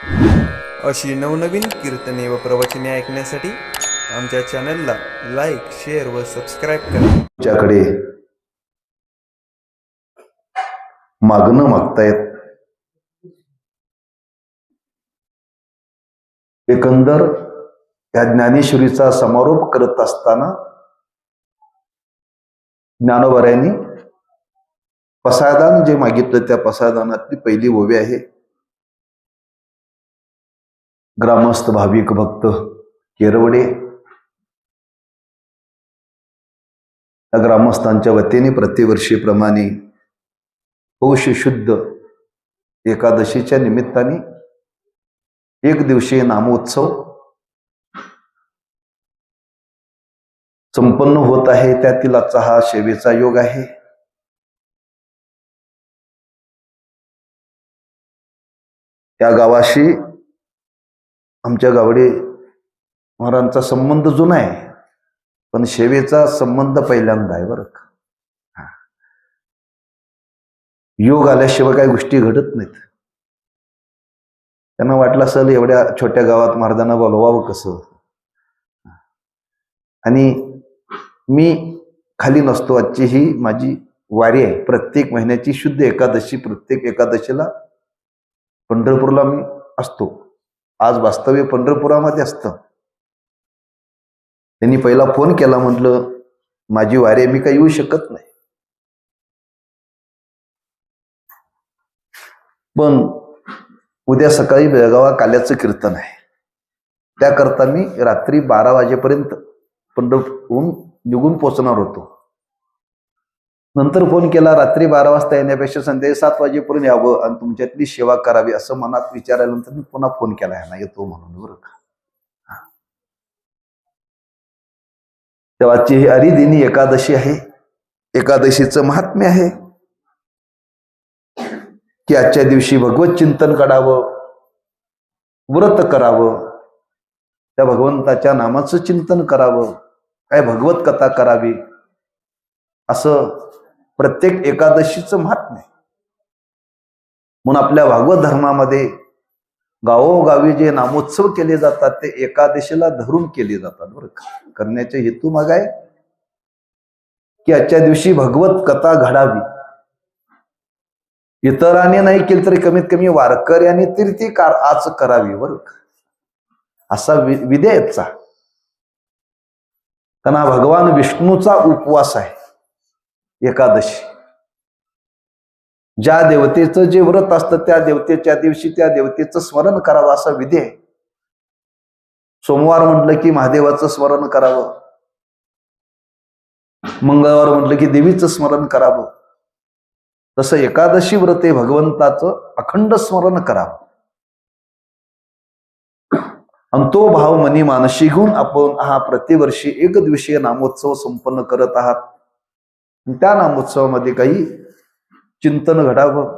अशी नवनवीन कीर्तने व प्रवचने ऐकण्यासाठी आमच्या चॅनलला लाईक, शेअर व सबस्क्राईब करा. तुमच्याकडे मागणं मागतायत. एकंदर या ज्ञानेश्वरीचा समारोप करत असताना ज्ञानोबाऱ्यांनी पसायदान जे मागितलं त्या पसायदानातली पहिली ओवी आहे. ग्रामस्थ भाविक भक्त केरवडे या ग्रामस्थांच्या वतीने प्रतिवर्षीप्रमाणे पौष शुद्ध एकादशीच्या निमित्ताने एक दिवसीय नामोत्सव संपन्न होत आहे. त्यातील आजचा हा सेवेचा योग आहे. या गावाशी आमच्या गावडे महाराजांचा संबंध जुना आहे, पण सेवेचा संबंध पहिल्यांदा आहे बरं का. योग आल्याशिवाय काही गोष्टी घडत नाहीत. त्यांना वाटलं असेल एवढ्या छोट्या गावात महाराजांना बोलवावं कसं, आणि मी खाली नसतो. आजची ही माझी वारी आहे. प्रत्येक महिन्याची शुद्ध एकादशी, प्रत्येक एकादशीला पंढरपूरला मी असतो. आज वास्तव्य पंढरपुरामध्ये असतं. त्यांनी पहिला फोन केला, म्हटलं माझी वारी आहे, मी काही येऊ शकत नाही, पण उद्या सकाळी बेळगावा काल्याचं कीर्तन आहे, त्याकरता मी रात्री 12 वाजेपर्यंत पंढरपूरहून निघून पोचणार होतो. नंतर फोन केला, रात्री 12 वाजता येण्यापेक्षा संध्याकाळी 7 वाजेपर्यंत यावं आणि तुमच्यातली सेवा करावी असं मनात विचारल्यानंतर मी पुन्हा फोन केला आहे ना, येतो म्हणून बरं का. तेव्हाची ही हरिदिनी एकादशी आहे. एकादशीचं महात्म्य आहे की आजच्या दिवशी भगवत चिंतन करावं, व्रत करावं, त्या भगवंताच्या नामाचं चिंतन करावं, काय भगवत कथा करावी, असं प्रत्येक एकादशीचं महात्म्य आहे. म्हणून आपल्या भागवत धर्मामध्ये गावोगावी जे नामोत्सव केले जातात ते एकादशीला धरून केले जातात बरं का. करण्याचे हेतू मग आहे की आजच्या दिवशी भगवत कथा घडावी. इतरांनी नाही केली तरी कमीत कमी वारकऱ्यांनी तरी ती आज करावी बरं का, असा विधेयचा. कारण हा भगवान विष्णूचा उपवास आहे एकादशी. ज्या देवतेचं जे व्रत असतं त्या देवतेच्या दिवशी त्या देवतेचं स्मरण करावं असा विधी आहे. सोमवार म्हटलं की महादेवाचं स्मरण करावं, मंगळवार म्हटलं की देवीचं स्मरण करावं, तसं एकादशी व्रत हे भगवंताचं अखंड स्मरण करावं. आणि तो भाव मनी मानशी घेऊन आपण हा प्रतिवर्षी एक दिवसीय नामोत्सव संपन्न करत आहात. त्या नामोत्सवामध्ये काही चिंतन घडावं,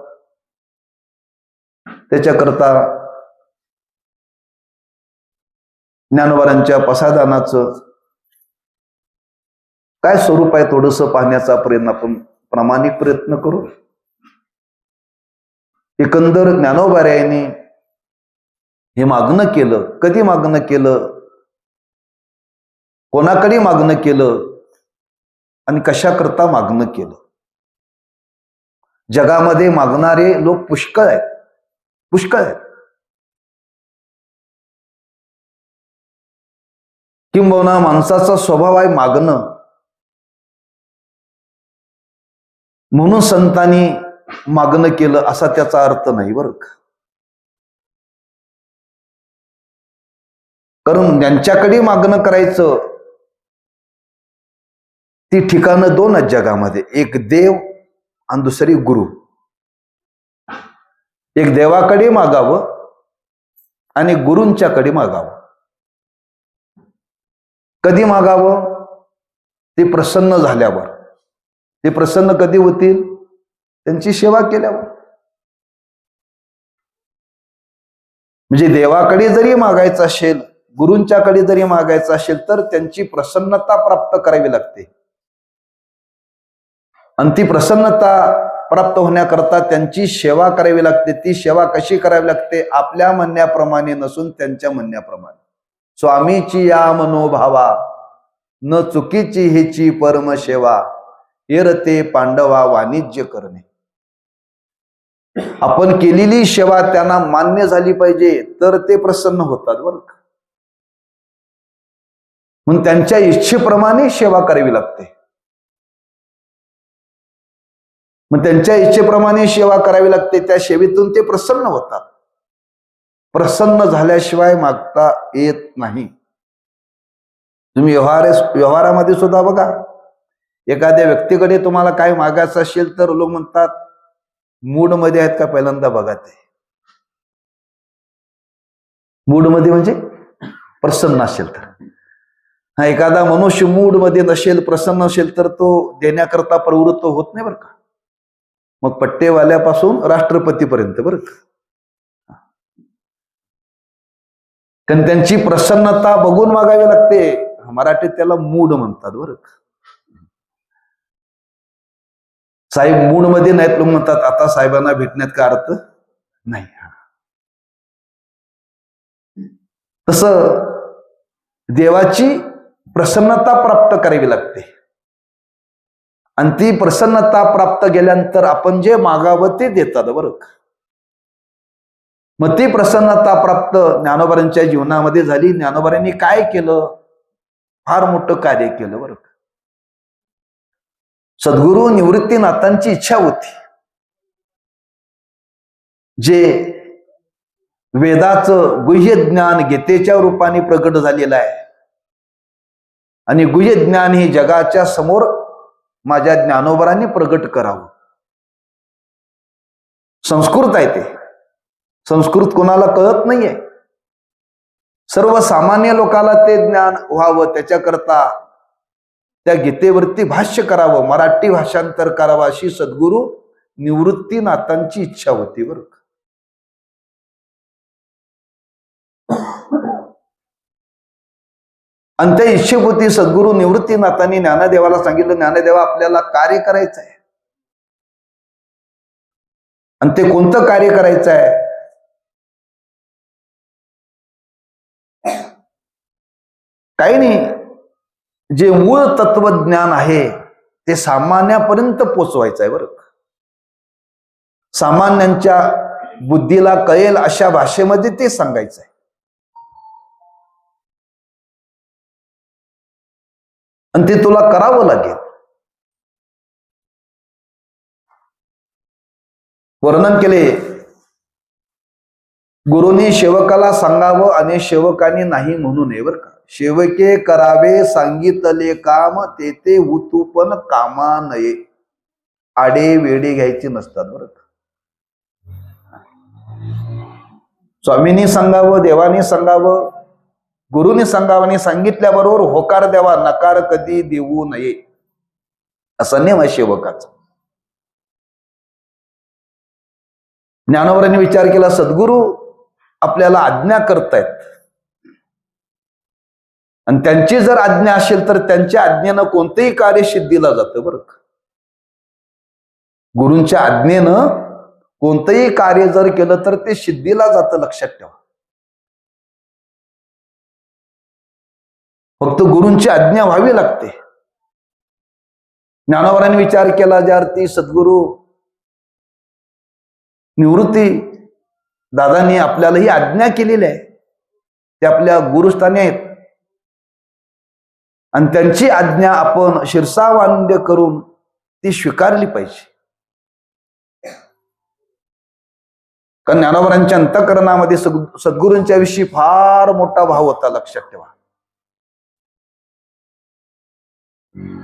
त्याच्याकरता ज्ञानोबारांच्या पसायदानाचं काय स्वरूप आहे थोडंसं पाहण्याचा प्रयत्न आपण प्रामाणिक प्रयत्न करू. एकंदर ज्ञानोबारायांनी हे मागणं केलं. कधी मागणं केलं, कोणाकडे मागणं केलं आणि कशाकरता मागणं केलं. जगामध्ये मागणारे लोक पुष्कळ आहेत, पुष्कळ आहेत. किंबहुना माणसाचा स्वभाव आहे मागणं, म्हणून संतांनी मागणं केलं असा त्याचा अर्थ नाही बरं का. कारण ज्यांच्याकडे मागणं करायचं ती ठिकाणं 2 आहेत जगामध्ये, एक देव आणि दुसरी गुरु. एक देवाकडे मागावं आणि गुरूंच्याकडे मागावं. कधी मागावं, ते प्रसन्न झाल्यावर. ते प्रसन्न कधी होतील, त्यांची सेवा केल्यावर. म्हणजे देवाकडे जरी मागायचं असेल, गुरूंच्याकडे जरी मागायचं असेल तर त्यांची प्रसन्नता प्राप्त करावी लागते. आणि ती प्रसन्नता प्राप्त होण्याकरता त्यांची सेवा करावी लागते. ती सेवा कशी करावी लागते? आपल्या म्हणण्याप्रमाणे नसून त्यांच्या म्हणण्याप्रमाणे. स्वामीची या मनोभावा, न चुकीची हिची परमसेवा, एरते पांडवा वाणिज्य करणे. आपण केलेली सेवा त्यांना मान्य झाली पाहिजे, तर ते प्रसन्न होतात बरं का. म्हणून त्यांच्या इच्छेप्रमाणे सेवा करावी लागते. मग त्यांच्या इच्छेप्रमाणे सेवा करावी लागते. त्या सेवेतून ते प्रसन्न होतात. प्रसन्न झाल्याशिवाय मागता येत नाही. तुम्ही व्यवहारामध्ये सुद्धा बघा, एखाद्या व्यक्तीकडे तुम्हाला काय मागायचं असेल तर लोक म्हणतात मूड मध्ये आहेत का, पहिल्यांदा बघा. ते मूड मध्ये म्हणजे प्रसन्न असेल तर. हा, एखादा मनुष्य मूड मध्ये नसेल, प्रसन्न असेल तर तो देण्याकरता प्रवृत्त होत नाही बरं का. मग पट्टेवाल्यापासून राष्ट्रपतीपर्यंत बरं का. कारण त्यांची प्रसन्नता बघून मागावी लागते. मराठीत त्याला मूड म्हणतात बरं का. साहेब मूड मध्ये नाहीत, लोक म्हणतात आता साहेबांना भेटण्यात का अर्थ नाही. तसं देवाची प्रसन्नता प्राप्त करावी लागते. आणि ती प्रसन्नता प्राप्त केल्यानंतर आपण जे मागावं ते देतात बरं का. मग ती प्रसन्नता प्राप्त ज्ञानोबांच्या जीवनामध्ये झाली. ज्ञानोबांनी काय केलं? फार मोठं कार्य केलं बरं का. सद्गुरु निवृत्तीनाथांची इच्छा होती, जे वेदाचं गुह्य ज्ञान गीतेच्या रूपाने प्रकट झालेलं आहे, आणि गुह्य ज्ञान हे जगाच्या समोर माझ्या ज्ञानोबांनी प्रकट करावं. संस्कृत आहे ते. संस्कृत कोणाला कळत नाहीये. सर्वसामान्य लोकांना ते ज्ञान व्हावं, त्याच्याकरता त्या गीतेवरती भाष्य करावं, मराठी भाषांतर करावं, अशी सद्गुरु निवृत्तीनाथांची इच्छा होती बरं का. आणि त्या इच्छेपोटी सद्गुरु निवृत्तीनाथांनी ज्ञानदेवाला सांगितलं, ज्ञानदेवा आपल्याला कार्य करायचं आहे. आणि ते कोणतं कार्य करायचं आहे? काही नाही, जे मूळ तत्वज्ञान आहे ते सामान्यापर्यंत पोचवायचं आहे बरं का. सामान्यांच्या बुद्धीला कळेल अशा भाषेमध्ये ते सांगायचं आहे. आणि ते तुला करावं लागेल. वर्णन केले, गुरुनी सेवकाला सांगावं आणि सेवकाने नाही म्हणू नये बरं का. सेवके करावे सांगितले काम, ते हुतू पण कामा नये. आडे वेडे घ्यायचे नसतात बरं का. स्वामींनी सांगावं, देवानी सांगावं, गुरुनी सांगावं, आणि सांगितल्याबरोबर होकार द्यावा, नकार कधी देऊ नये, असा नेम आहे सेवकाचा. ज्ञानोबांनी विचार केला, सद्गुरु आपल्याला आज्ञा करतायत, आणि त्यांची जर आज्ञा असेल तर त्यांच्या आज्ञेनं कोणतेही कार्य सिद्धीला जातं बरं का. गुरूंच्या आज्ञेनं कोणतंही कार्य जर केलं तर ते सिद्धीला जातं, लक्षात ठेवा. फक्त गुरूंची आज्ञा व्हावी लागते. ज्ञानोबांनी विचार केला, ज्या अर्थी सद्गुरु निवृत्ती दादांनी आपल्याला ही आज्ञा केलेली आहे, ते आपल्या गुरुस्थानी आहेत, आणि त्यांची आज्ञा आपण शिरसावांद्य करून ती स्वीकारली पाहिजे. कारण ज्ञानोबांच्या अंतःकरणामध्ये सद्गुरूंच्या विषयी फार मोठा भाव होता, लक्षात ठेवा.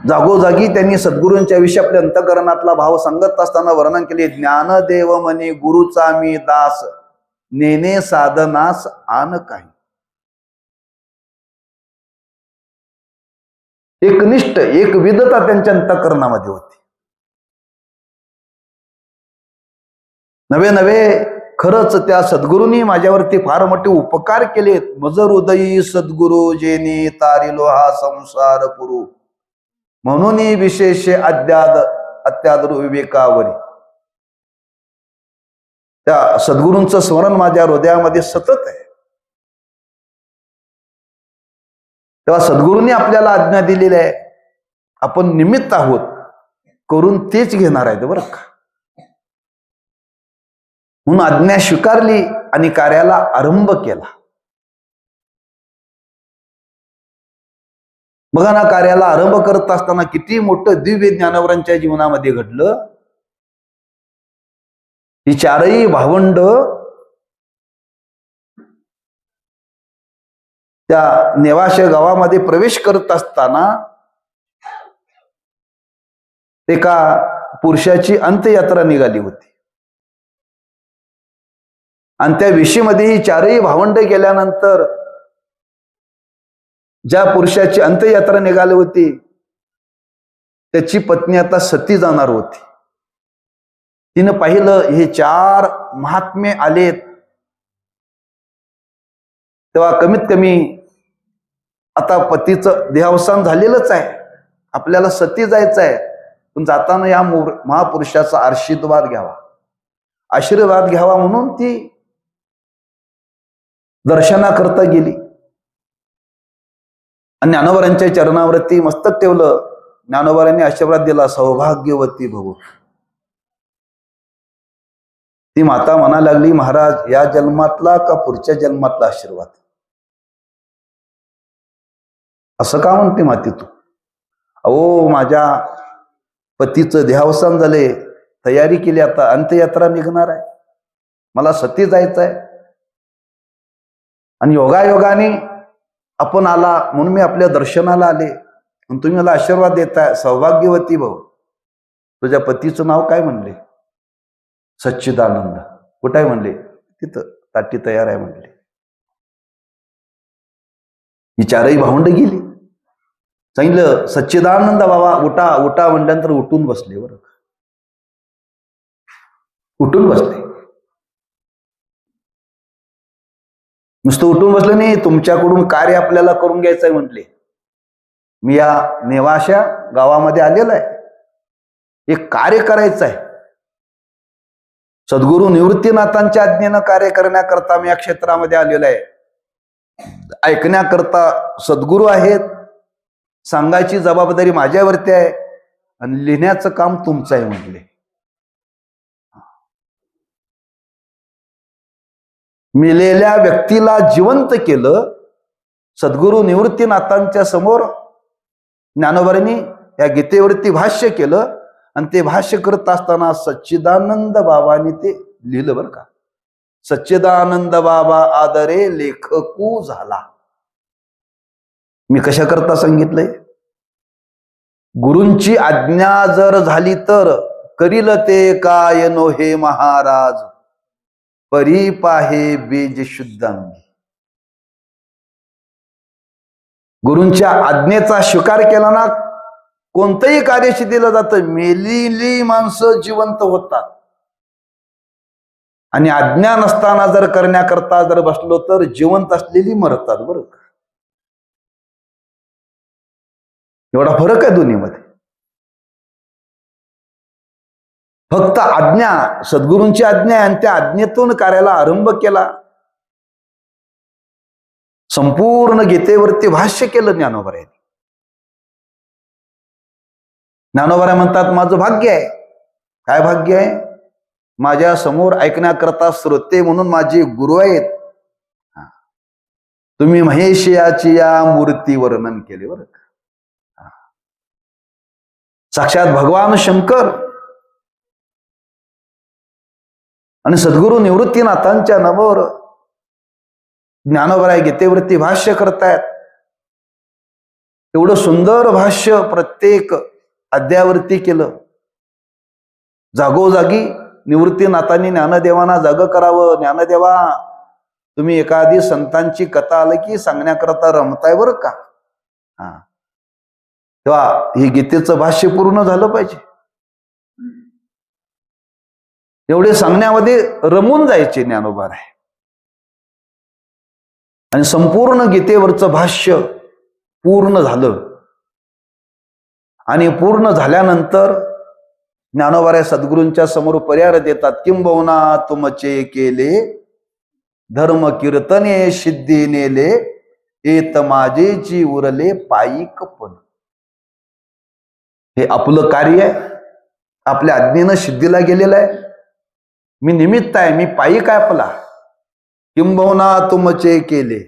जागोजागी त्यांनी सद्गुरूंच्या विषयी आपल्या अंतःकरणातला भाव सांगत असताना वर्णन केले, ज्ञानदेव म्हणे गुरुचा मी दास, नेने साधनास आन काही. एकनिष्ठ एक विधता त्यांच्या अंतःकरणामध्ये होती. नवे नवे खरंच त्या सद्गुरूंनी माझ्यावरती फार मोठे उपकार केलेत. मज हृदयी सद्गुरु जेनी तारिलो हा संसार पुरू, म्हणून विशेष अत्याद विवेकावरी. त्या सद्गुरूंचं स्मरण माझ्या हृदयामध्ये सतत आहे. तेव्हा सद्गुरूंनी आपल्याला आज्ञा दिलेली आहे, आपण निमित्त आहोत, करून तेच घेणार आहेत बरं का. म्हणून आज्ञा स्वीकारली आणि कार्याला आरंभ केला. बघा ना, कार्याला आरंभ करत असताना किती मोठं दिव्य ज्ञानवरांच्या जीवनामध्ये घडलं. ही चारही भावंड त्या नेवाशे गावामध्ये प्रवेश करत असताना एका पुरुषाची अंत्ययात्रा निघाली होती. आणि त्या विशीमध्ये ही चारही भावंड गेल्यानंतर ज्या पुरुषाची अंत्ययात्रा निघाली होती त्याची पत्नी आता सती जाणार होती. तिनं पाहिलं हे चार महात्मे आलेत, तेव्हा कमीत कमी आता पतीचं देहावसान झालेलंच आहे, आपल्याला सती जायचं आहे, पण जाताना या महापुरुषाचा आशीर्वाद घ्यावा म्हणून ती दर्शनाकरता गेली. आणि ज्ञानोबारांच्या चरणावरती मस्तक ठेवलं. ज्ञानोबारांनी आशीर्वाद दिला, सौभाग्यवती भव. ती माता म्हणा लागली, महाराज या जन्मातला का पुढच्या जन्मातला आशीर्वाद? असं का म्हणते माती तू? अहो, माझ्या पतीचं देहावसान झाले, तयारी केली, आता अंत्ययात्रा निघणार आहे, मला सती जायचं आहे. आणि योगायोगाने आपण आला म्हणून मी आपल्या दर्शनाला आले, आणि तुम्ही मला आशीर्वाद देताय, सौभाग्यवती भाऊ. तुझ्या पतीचं नाव काय म्हणले? सच्चिदानंद. कुठं आहे म्हणले? तिथं ताटी तयार आहे म्हणले. ही चारही भावंड गेली. सांगितलं सच्चिदानंद बाबा उठा उठा म्हणल्यानंतर उठून बसले. बरं, उठून बसले. नुसतं उठून बसलं नाही, तुमच्याकडून कार्य आपल्याला करून घ्यायचं आहे म्हटले. मी या नेवाशा गावामध्ये आलेलो आहे, एक कार्य करायचं आहे. सद्गुरू निवृत्तीनाथांच्या आज्ञेनं कार्य करण्याकरता मी या क्षेत्रामध्ये आलेलो आहे. ऐकण्याकरता सद्गुरू आहेत, सांगायची जबाबदारी माझ्यावरती आहे, आणि लिहिण्याचं काम तुमचं आहे म्हटले. मेलेल्या व्यक्तीला जिवंत केलं. सद्गुरू निवृत्तीनाथांच्या समोर ज्ञानोबांनी या गीतेवरती भाष्य केलं, आणि ते भाष्य करत असताना सच्चिदानंद बाबांनी ते लिहिलं बरं का. सच्चिदानंद बाबा आदरे लेखकू झाला. मी कशा करता सांगितलंय? गुरूंची आज्ञा जर झाली तर करील ते काय नो हे महाराज, परी पाहे बीज शुद्धांगी. गुरूंच्या आज्ञेचा स्वीकार केला ना, कोणतंही कार्य दिलं जातं. मेलेली माणसं जिवंत होतात, आणि आज्ञा नसताना जर करण्याकरता जर बसलो तर जिवंत असलेली मरतात. बरं का, एवढा फरक आहे दोन्हीमध्ये. फक्त आज्ञा, सद्गुरूंची आज्ञा आहे, आणि त्या आज्ञेतून कार्याला आरंभ केला. संपूर्ण गीतेवरती भाष्य केलं ज्ञानोबा. ज्ञानोबा म्हणतात माझं भाग्य आहे. काय भाग्य आहे? माझ्या समोर ऐकण्याकरता श्रोते म्हणून माझे गुरु आहेत. तुम्ही महेशयाची या मूर्ती वर्णन केले बरं का. साक्षात भगवान शंकर आणि सद्गुरू निवृत्तीनाथांच्या नावावर ज्ञानोबा गीतेवरती भाष्य करतायत. एवढं सुंदर भाष्य प्रत्येक अध्यायावरती केलं. जागोजागी निवृत्तीनाथांनी ज्ञानदेवांना जाग करावं. ज्ञानदेवा, तुम्ही एखादी संतांची कथा आलं की सांगण्याकरता रमताय बरं का. तेव्हा हे गीतेचं भाष्य पूर्ण झालं पाहिजे. एवढे सांगण्यामध्ये रमून जायचे ज्ञानोबा आहे. आणि संपूर्ण गीतेवरचं भाष्य पूर्ण झालं. आणि पूर्ण झाल्यानंतर ज्ञानोबा सद्गुरूंच्या समोर पर्याय देतात, किंबहुना तुमचे केले धर्म कीर्तने सिद्धी नेले, येत माझेची उरले पायिक पण. हे आपलं कार्य आहे, आपल्या आज्ञेनं सिद्धीला गेलेलं आहे. मी निमित्त आहे, मी पायिक आहे आपला. किंबहुना तुमचे केले,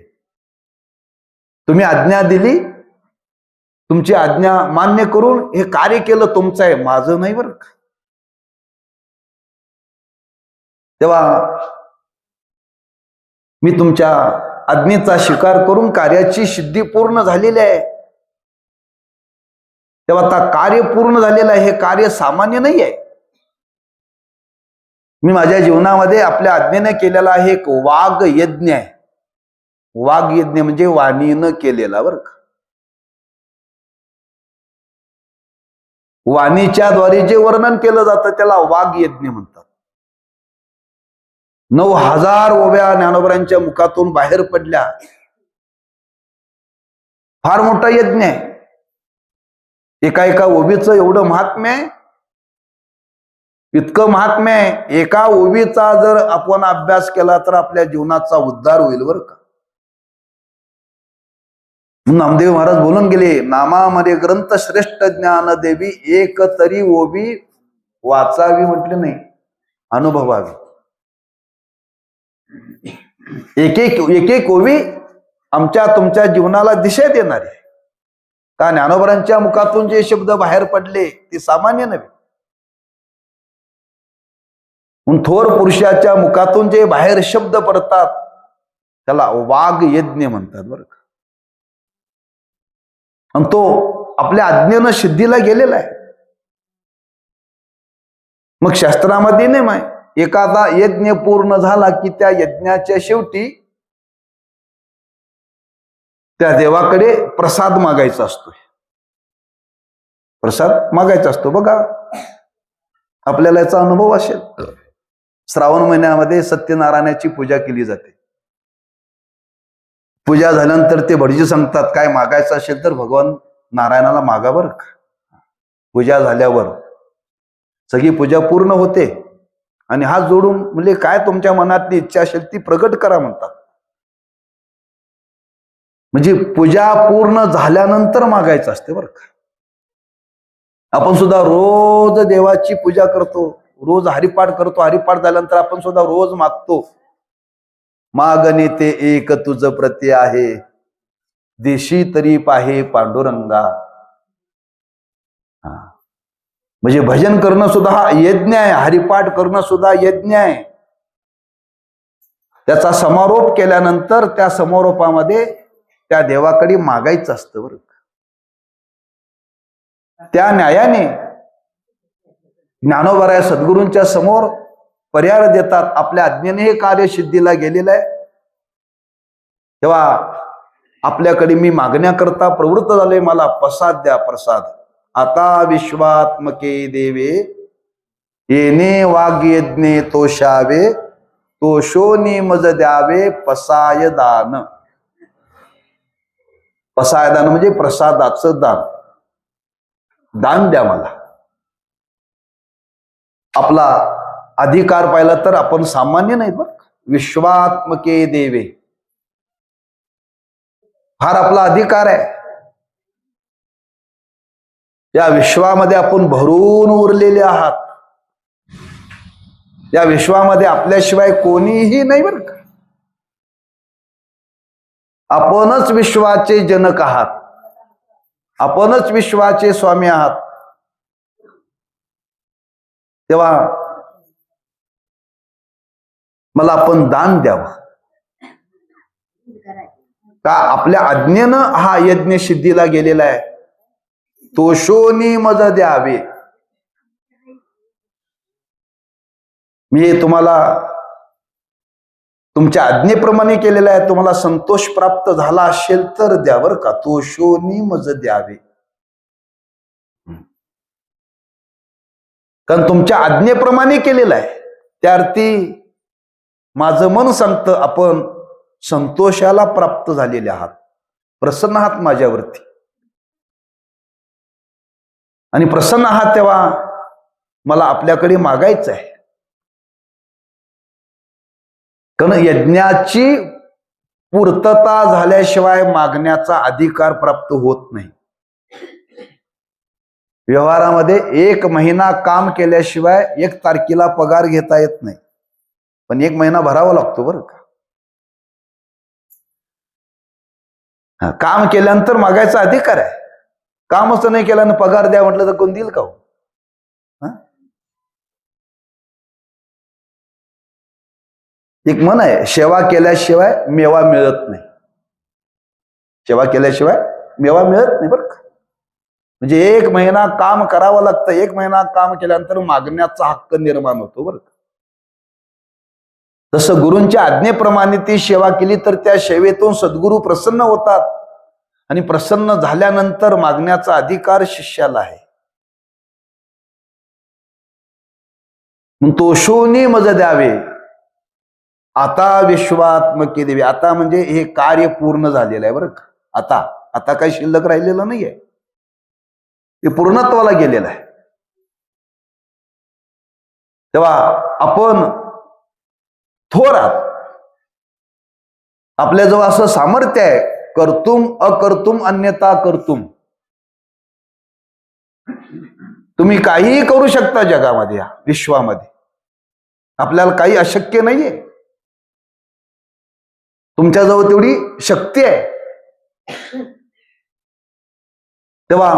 तुम्ही आज्ञा दिली, तुमची आज्ञा मान्य करून हे कार्य केलं, तुमचं आहे, माझं नाही बरं का. तेव्हा मी तुमच्या आज्ञेचा स्वीकार करून कार्याची सिद्धी पूर्ण झालेली आहे. तेव्हा आता कार्य पूर्ण झालेलं आहे, हे कार्य सामान्य नाही आहे. मी माझ्या जीवनामध्ये आपल्या आज्ञेने केलेला हे एक वाघ यज्ञ आहे. वाघ यज्ञ म्हणजे वाणीनं केलेला बरं का. वाणीच्या द्वारे जे वर्णन केलं जातं त्याला वाघ यज्ञ म्हणतात. 9,000 ओव्या ज्ञानोबरांच्या मुखातून बाहेर पडल्या. फार मोठा यज्ञ आहे. एका एका ओवीचं एवढं महात्म्य आहे, इतकं महात्म्य आहे. एका ओवीचा जर आपण अभ्यास केला तर आपल्या जीवनाचा उद्धार होईल बरं का. नामदेव महाराज बोलून गेले, नामामध्ये ग्रंथ श्रेष्ठ ज्ञान देवी, एक तरी ओवी वाचावी म्हटले नाही, अनुभवावी. एक एक ओवी आमच्या तुमच्या जीवनाला दिशा देणारी आहे. का ज्ञानोबरांच्या मुखातून जे शब्द बाहेर पडले ते सामान्य नव्हे. थोर पुरुषाच्या मुखातून जे बाहेर शब्द पडतात त्याला वाघ यज्ञ म्हणतात बरं का. आणि तो आपल्या आज्ञेनं सिद्धीला गेलेला आहे. मग शास्त्रामध्ये नेम आहे, एखादा यज्ञ पूर्ण झाला की त्या यज्ञाच्या शेवटी त्या देवाकडे प्रसाद मागायचा असतो. प्रसाद मागायचा असतो. बघा आपल्याला याचा अनुभव असेल, श्रावण महिन्यामध्ये सत्यनारायणाची पूजा केली जाते. पूजा झाल्यानंतर ते भटजी सांगतात, काय मागायचं असेल तर भगवान नारायणाला मागा बरं का. पूजा झाल्यावर सगळी पूजा पूर्ण होते आणि हात जोडून म्हणजे काय तुमच्या मनातली इच्छा असेल ती प्रगट करा म्हणतात. म्हणजे पूजा पूर्ण झाल्यानंतर मागायचं असते बरं का. आपण सुद्धा रोज देवाची पूजा करतो, रोज हरिपाठ करतो. हरिपाठ झाल्यानंतर आपण सुद्धा रोज मागतो, मागणे ते एक तुझ प्रती आहे, देशी तरी पाहे पांडुरंगा. म्हणजे भजन करणं सुद्धा हा यज्ञ आहे, हरिपाठ करणं सुद्धा यज्ञ आहे. त्याचा समारोप केल्यानंतर त्या समारोपामध्ये त्या देवाकडे मागायचं असतं बरं. त्या न्यायाने ज्ञानोबा सद्गुरूंच्या समोर पर्याय देतात, आपल्या आज्ञेने हे कार्य सिद्धीला गेलेलं आहे. तेव्हा आपल्याकडे मी मागण्याकरता प्रवृत्त झालोय, मला प्रसाद द्या प्रसाद. आता विश्वात्मके देवे, येणे वाघ यज्ञे तोषावे, तोषोनी मज द्यावे पसाय दान. पसाय दान म्हणजे प्रसादाचं दान. दान द्या मला. आपला अधिकार पाहिला तर आपण सामान्य नाहीत बघ. विश्वात्मके देवे, फार आपला अधिकार आहे. या विश्वामध्ये आपण भरून उरलेले आहात. या विश्वामध्ये आपल्याशिवाय कोणीही नाही बरं का. आपणच विश्वाचे जनक आहात, आपणच विश्वाचे स्वामी आहात. तेव्हा मला आपण दान द्यावं का. आपल्या आज्ञेनं हा यज्ञ सिद्धीला गेलेला आहे. तोषोनी मज द्यावे. मी तुम्हाला तुमच्या आज्ञेप्रमाणे केलेला आहे. तुम्हाला संतोष प्राप्त झाला असेल तर द्या बरं का. तोषोनी मज द्यावे. कारण तुमच्या आज्ञेप्रमाणे केलेलं आहे. त्यार्थी माझं मन सांगतं आपण संतोषाला प्राप्त झालेले आहात, प्रसन्न आहात माझ्यावरती. आणि प्रसन्न आहात तेव्हा मला आपल्याकडे मागायचं आहे. कारण यज्ञाची पूर्तता झाल्याशिवाय मागण्याचा अधिकार प्राप्त होत नाही. व्यवहारामध्ये 1 महिना काम केल्याशिवाय 1 तारखेला पगार घेता येत नाही, पण 1 महिना भरावा लागतो बरं का. काम केल्यानंतर मागायचा अधिकार आहे. कामच नाही केल्यानं पगार द्या म्हटलं तर कोण देईल का? एक म्हण आहे, सेवा केल्याशिवाय मेवा मिळत नाही. सेवा केल्याशिवाय मेवा मिळत नाही बरं का. म्हणजे 1 महिना काम करावं लागतं. 1 महिना काम केल्यानंतर मागण्याचा हक्क निर्माण होतो बरं का. तसं गुरूंच्या आज्ञेप्रमाणे ती सेवा केली तर त्या सेवेतून सद्गुरू प्रसन्न होतात आणि प्रसन्न झाल्यानंतर मागण्याचा अधिकार शिष्याला आहे. तोषोनी मज द्यावे आता विश्वात्मके देवी. आता म्हणजे हे कार्य पूर्ण झालेलं आहे बरं का. आता आता काही शिल्लक राहिलेलं नाहीये, ते पूर्णत्वाला गेलेलं आहे. तेव्हा आपण थोर आहात. आपल्याजवळ असं सामर्थ्य आहे, कर्तुम अकर्तुम अन्यथा कर्तुम. तुम्ही काहीही करू शकता जगामध्ये, या विश्वामध्ये. आपल्याला काही अशक्य नाहीये. तुमच्याजवळ तेवढी शक्ती आहे. तेव्हा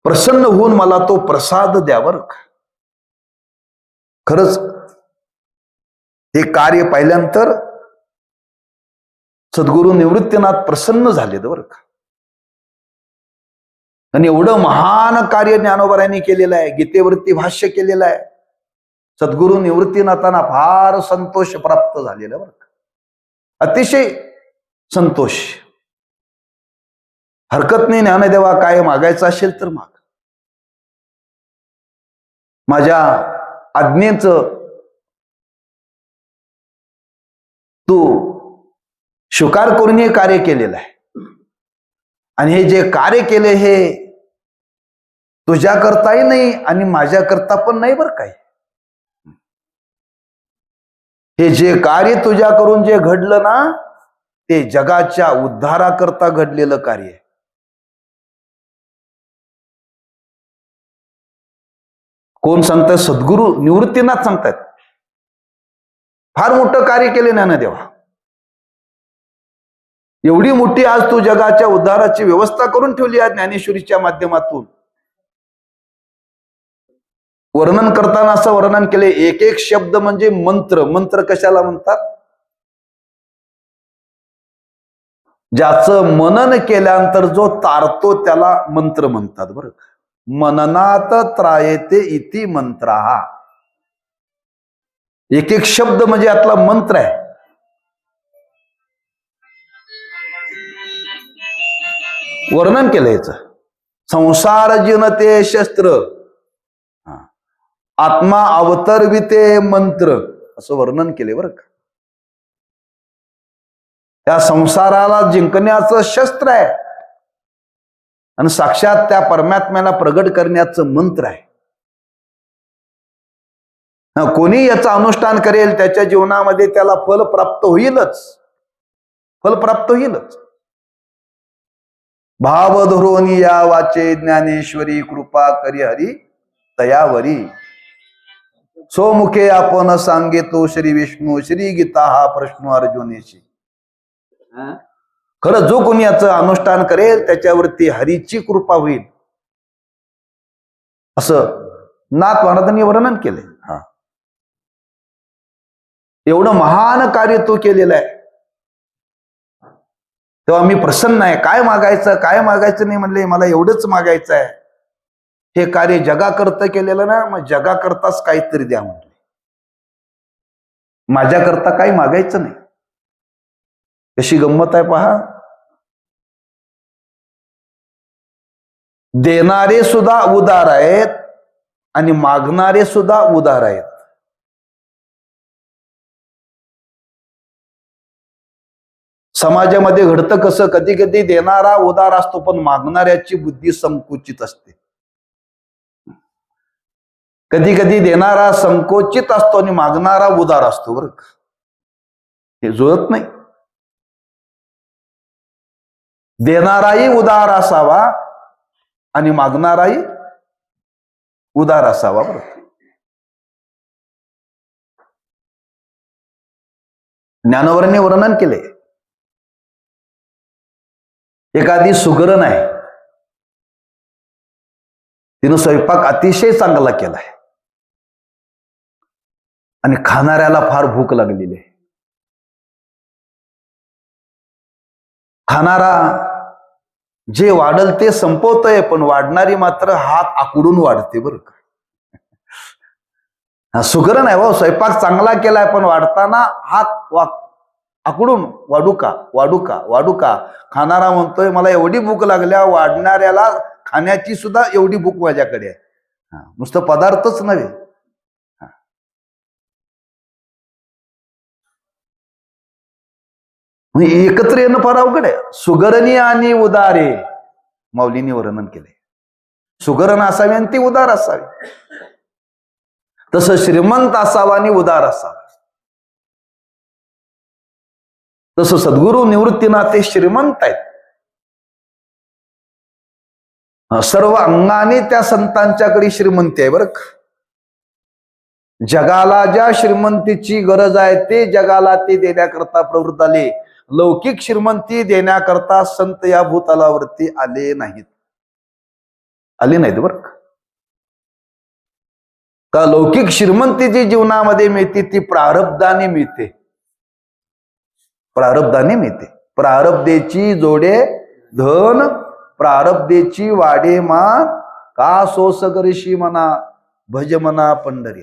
प्रसन्न होऊन मला तो प्रसाद द्या बरं का. खरंच हे कार्य पाहिल्यानंतर सद्गुरू निवृत्तीनाथ प्रसन्न झाले बरं का. आणि एवढं महान कार्य ज्ञानोबारायांनी केलेलं आहे, गीतेवरती भाष्य केलेलं आहे. सद्गुरू निवृत्तीनाथांना फार संतोष प्राप्त झालेला बरं का. अतिशय संतोष. हरकत नाही ज्ञानदेवा, काय मागायचं असेल तर माग. माझ्या आज्ञेचं तू स्वीकार करून हे कार्य केलेलं आहे. आणि हे जे कार्य केले हे तुझ्या करताही नाही आणि माझ्या करता पण नाही बरं काय. हे जे कार्य तुझ्या करून जे घडलं ना, ते जगाच्या उद्धाराकरता घडलेलं कार्य आहे. कोण सांगतात? सद्गुरू निवृत्तीनाथ सांगतात. फार मोठं कार्य केले ज्ञानदेवा. एवढी मोठी आज तू जगाच्या उद्धाराची व्यवस्था करून ठेवली आहे ज्ञानेश्वरीच्या माध्यमातून. वर्णन करताना असं वर्णन केले, एक एक शब्द म्हणजे मंत्र. मंत्र कशाला म्हणतात? ज्याचं मनन केल्यानंतर जो तारतो त्याला मंत्र म्हणतात बरं. मननात त्रायते इति मंत्रहा. एक एक शब्द म्हणजे यातला मंत्र आहे. वर्णन केलं याच. संसार जिनते शस्त्र, आत्मा अवतरविते मंत्र, असं वर्णन केले बरं का. त्या संसाराला जिंकण्याचं शस्त्र आहे आणि साक्षात त्या परमात्म्याला प्रगट करण्याचं मंत्र आहे. कोणी याचं अनुष्ठान करेल त्याच्या जीवनामध्ये त्याला फल प्राप्त होईलच. फल प्राप्त होईलच. भाव धरोनी या वाचे ज्ञानेश्वरी कृपा करी हरी तयावरी. सोमुखे आपण सांगेतो श्री विष्णू श्री गीता हा प्रश्न अर्जुनेशी. खरं जो कोणी याचं अनुष्ठान करेल त्याच्यावरती हरीची कृपा होईल असं नाथ महाराजांनी वर्णन केले. एवढं महान कार्य तो केलेलं आहे. तेव्हा मी प्रसन्न आहे. काय मागायचं काय मागायचं नाही म्हणले, मला एवढंच मागायचं आहे. हे कार्य जगाकरता केलेलं ना, मग जगाकरताच काहीतरी द्या म्हणले. माझ्याकरता काही मागायचं नाही. कशी गंमत आहे पहा. देणारे सुद्धा उदार आहेत आणि मागणारे सुद्धा उदार आहेत. समाजामध्ये घडतं कसं, कधी कधी देणारा उदार असतो पण मागणाऱ्याची बुद्धी संकुचित असते. कधी कधी देणारा संकोचित असतो आणि मागणारा उदार असतो बरं का. हे जुळत नाही. देणाराही उदार असावा आणि मागणाराही उदार असावा बरं. ज्ञानोबरांनी वर्णन केले. एखादी सुगरण आहे, तिनं स्वयंपाक अतिशय चांगला केलाय आणि खाणाऱ्याला फार भूक लागलेली आहे. खाणारा जे वाढल ते संपवतोय, पण वाढणारी मात्र हात आकडून वाढते बरं का. सुगरण आहे, स्वयंपाक चांगला केलाय, पण वाढताना हात आकडून वाढू का वाढू का वाढू का. खाणारा म्हणतोय मला एवढी भूक लागल्या, वाढणाऱ्याला खाण्याची सुद्धा एवढी भूक माझ्याकडे आहे. नुसतं पदार्थच नव्हे. एकत्र येणं फार अवघड आहे. सुगरणी आणि उदारे माऊलींनी वर्णन केले. सुगरण असावे आणि ती उदार असावी. तसं श्रीमंत असावा आणि उदार असावा. तसं सद्गुरु निवृत्तीनाथ ते श्रीमंत आहेत. सर्व अंगाने त्या संतांच्याकडे श्रीमंती आहे बरं का. जगाला ज्या श्रीमंतीची गरज आहे ते जगाला ते देण्याकरता प्रवृत्त आले. लौकिक श्रीमंती देण्याकरता संत या भूतलावरती आले नाहीत. बरं का. लौकिक श्रीमंती जी जीवनामध्ये मिळते ती प्रारब्धाने मिळते. प्रारब्धेची जोडे धन, प्रारब्धेची वाडे मान, का सोसगरशी मना, भज मना पंढरी.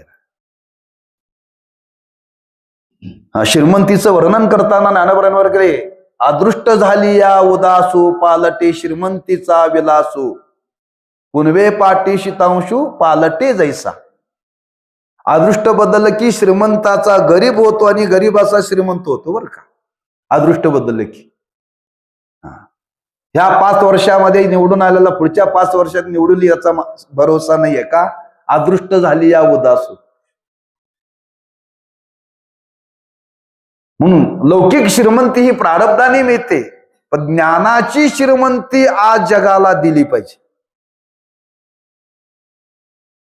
श्रीमंतीचं वर्णन करताना ज्ञानोबरांवर गेले. अदृष्ट झाली या उदासू, पालटे श्रीमंतीचा विलासू, पुनवे पाटी शितांशू, पालटे जैसा. अदृष्ट बदल की श्रीमंताचा गरीब होतो आणि गरीबाचा श्रीमंत होतो बरं का. अदृष्ट बदल की ह्या 5 वर्षामध्ये निवडून आलेला पुढच्या 5 वर्षात निवडून याचा भरोसा नाहीये का. अदृष्ट झाली या उदासू. म्हणून लौकिक श्रीमंती ही प्रारब्धाने मिळते, पण ज्ञानाची श्रीमंती आज जगाला दिली पाहिजे.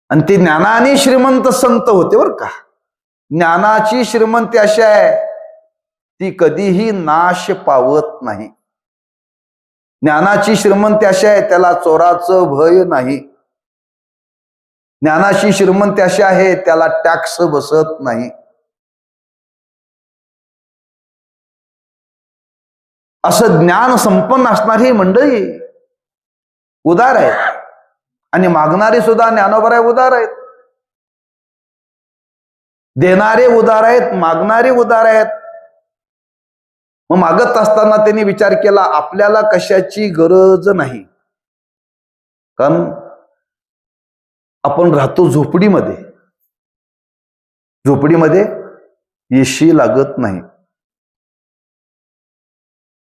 आणि ते ज्ञानाने श्रीमंत संत होते बरं का. ज्ञानाची श्रीमंती अशी आहे ती कधीही नाश पावत नाही. ज्ञानाची श्रीमंती अशी आहे त्याला चोराचं भय नाही. ज्ञानाची श्रीमंती अशी आहे त्याला टॅक्स बसत नाही. असं ज्ञान संपन्न असणारी मंडळी उदार आहेत आणि मागणारे सुद्धा ज्ञानोबराय उदार आहेत. देणारे उदार आहेत, मागणारे उदार आहेत. मग मागत असताना त्यांनी विचार केला आपल्याला कशाची गरज नाही, कारण आपण राहतो झोपडीमध्ये. एशी लागत नाही.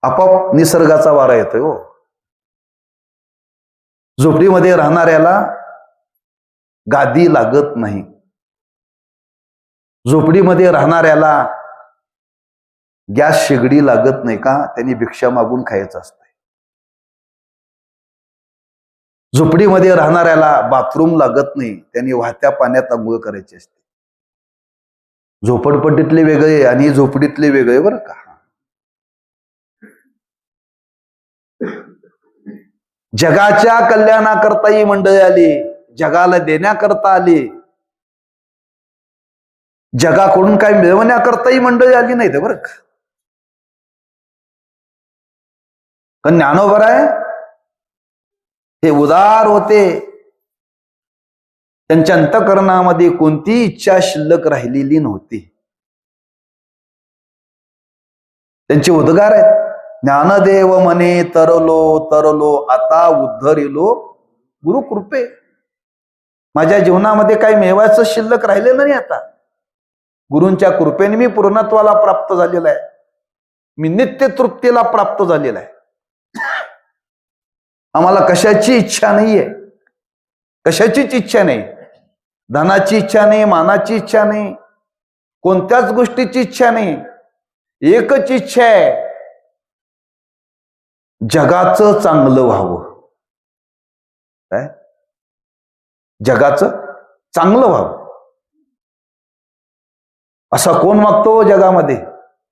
आपोआप निसर्गाचा वारा येतोय हो. झोपडीमध्ये राहणाऱ्याला गादी लागत नाही. झोपडीमध्ये राहणाऱ्याला गॅस शेगडी लागत नाही का, त्यांनी भिक्षा मागून खायचं असतंय. झोपडीमध्ये राहणाऱ्याला बाथरूम लागत नाही, त्यांनी वाहत्या पाण्यात आंघोळ करायची असते. झोपडपट्टीतले वेगळे आणि झोपडीतले वेगळे बरं का. जगाच्या कल्याणाकरता ही मंडळी आली, जगाला देण्याकरता आली. जगाकडून काही मिळवण्याकरता ही मंडळी आली नाही बरं का. पण ज्ञानोबराय हे उदार होते. त्यांच्या अंतःकरणामध्ये कोणती इच्छा शिल्लक राहिलेली नव्हती. त्यांचे उद्गार आहेत. ज्ञानदेव मने तरलो तरलो, आता उद्धरिलो गुरुकृपे. माझ्या जीवनामध्ये काही मिळवायचं शिल्लक राहिलेलं नाही. आता गुरूंच्या कृपेने मी पूर्णत्वाला प्राप्त झालेला आहे. मी नित्य तृप्तीला प्राप्त झालेला आहे. आम्हाला कशाची इच्छा नाहीये, कशाचीच इच्छा नाही. धनाची इच्छा नाही, मानाची इच्छा नाही, कोणत्याच गोष्टीची इच्छा नाही. एकच इच्छा आहे, जगाचं चांगलं व्हावं. काय? जगाचं चांगलं व्हावं. असा कोण मागतो जगामध्ये?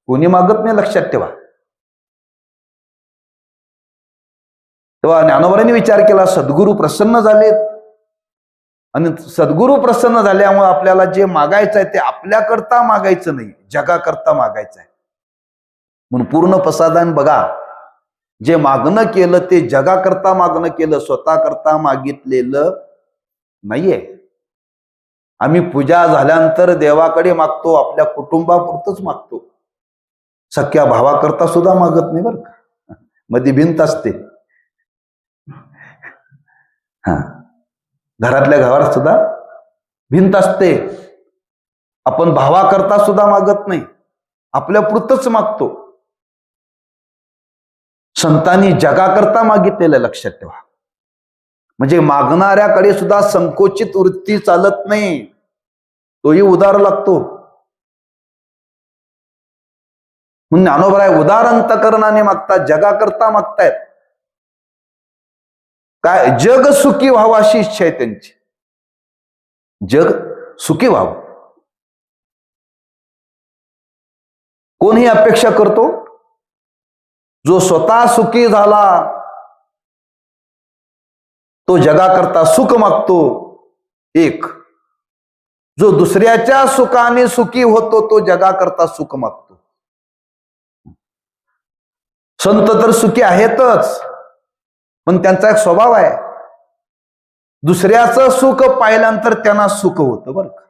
कोणी मागत नाही, लक्षात ठेवा. तेव्हा ज्ञानोबांनी विचार केला, सद्गुरू प्रसन्न झालेत आणि सद्गुरू प्रसन्न झाल्यामुळे आपल्याला जे मागायचं आहे ते आपल्याकरता मागायचं नाही, जगाकरता मागायचं आहे. म्हणून पूर्ण प्रसादान बघा, जे मागणं केलं ते जगाकरता मागणं केलं, स्वतःकरता मागितलेलं नाहीये. आम्ही पूजा झाल्यानंतर देवाकडे मागतो, आपल्या कुटुंबापुरतच मागतो, सख्या भावाकरता सुद्धा मागत नाही बरं का. मध्ये भिंत असते. हा, घरातल्या घरात सुद्धा भिंत असते. आपण भावाकरता सुद्धा मागत नाही, आपल्या पुरतच मागतो. संतांनी जगाकरता मागितलेलं लक्षात ठेवा. म्हणजे मागणाऱ्याकडे सुद्धा संकोचित वृत्ती चालत नाही, तोही उदार लागतो. म्हणून ज्ञानोबा उदार अंतकरणाने मागतात, जगाकरता मागतायत. काय? जग सुखी व्हावं अशी इच्छा आहे त्यांची. जग सुखी व्हावं. कोण ही अपेक्षा करतो? जो स्वतः सुखी झाला तो जगाकरता सुख मागतो एक. जो दुसऱ्याच्या सुखाने सुखी होतो तो जगाकरता सुख मागतो. संत तर सुखी आहेतच, पण त्यांचा एक स्वभाव आहे, दुसऱ्याचं सुख पाहिल्यानंतर त्यांना सुख होतं बरं का.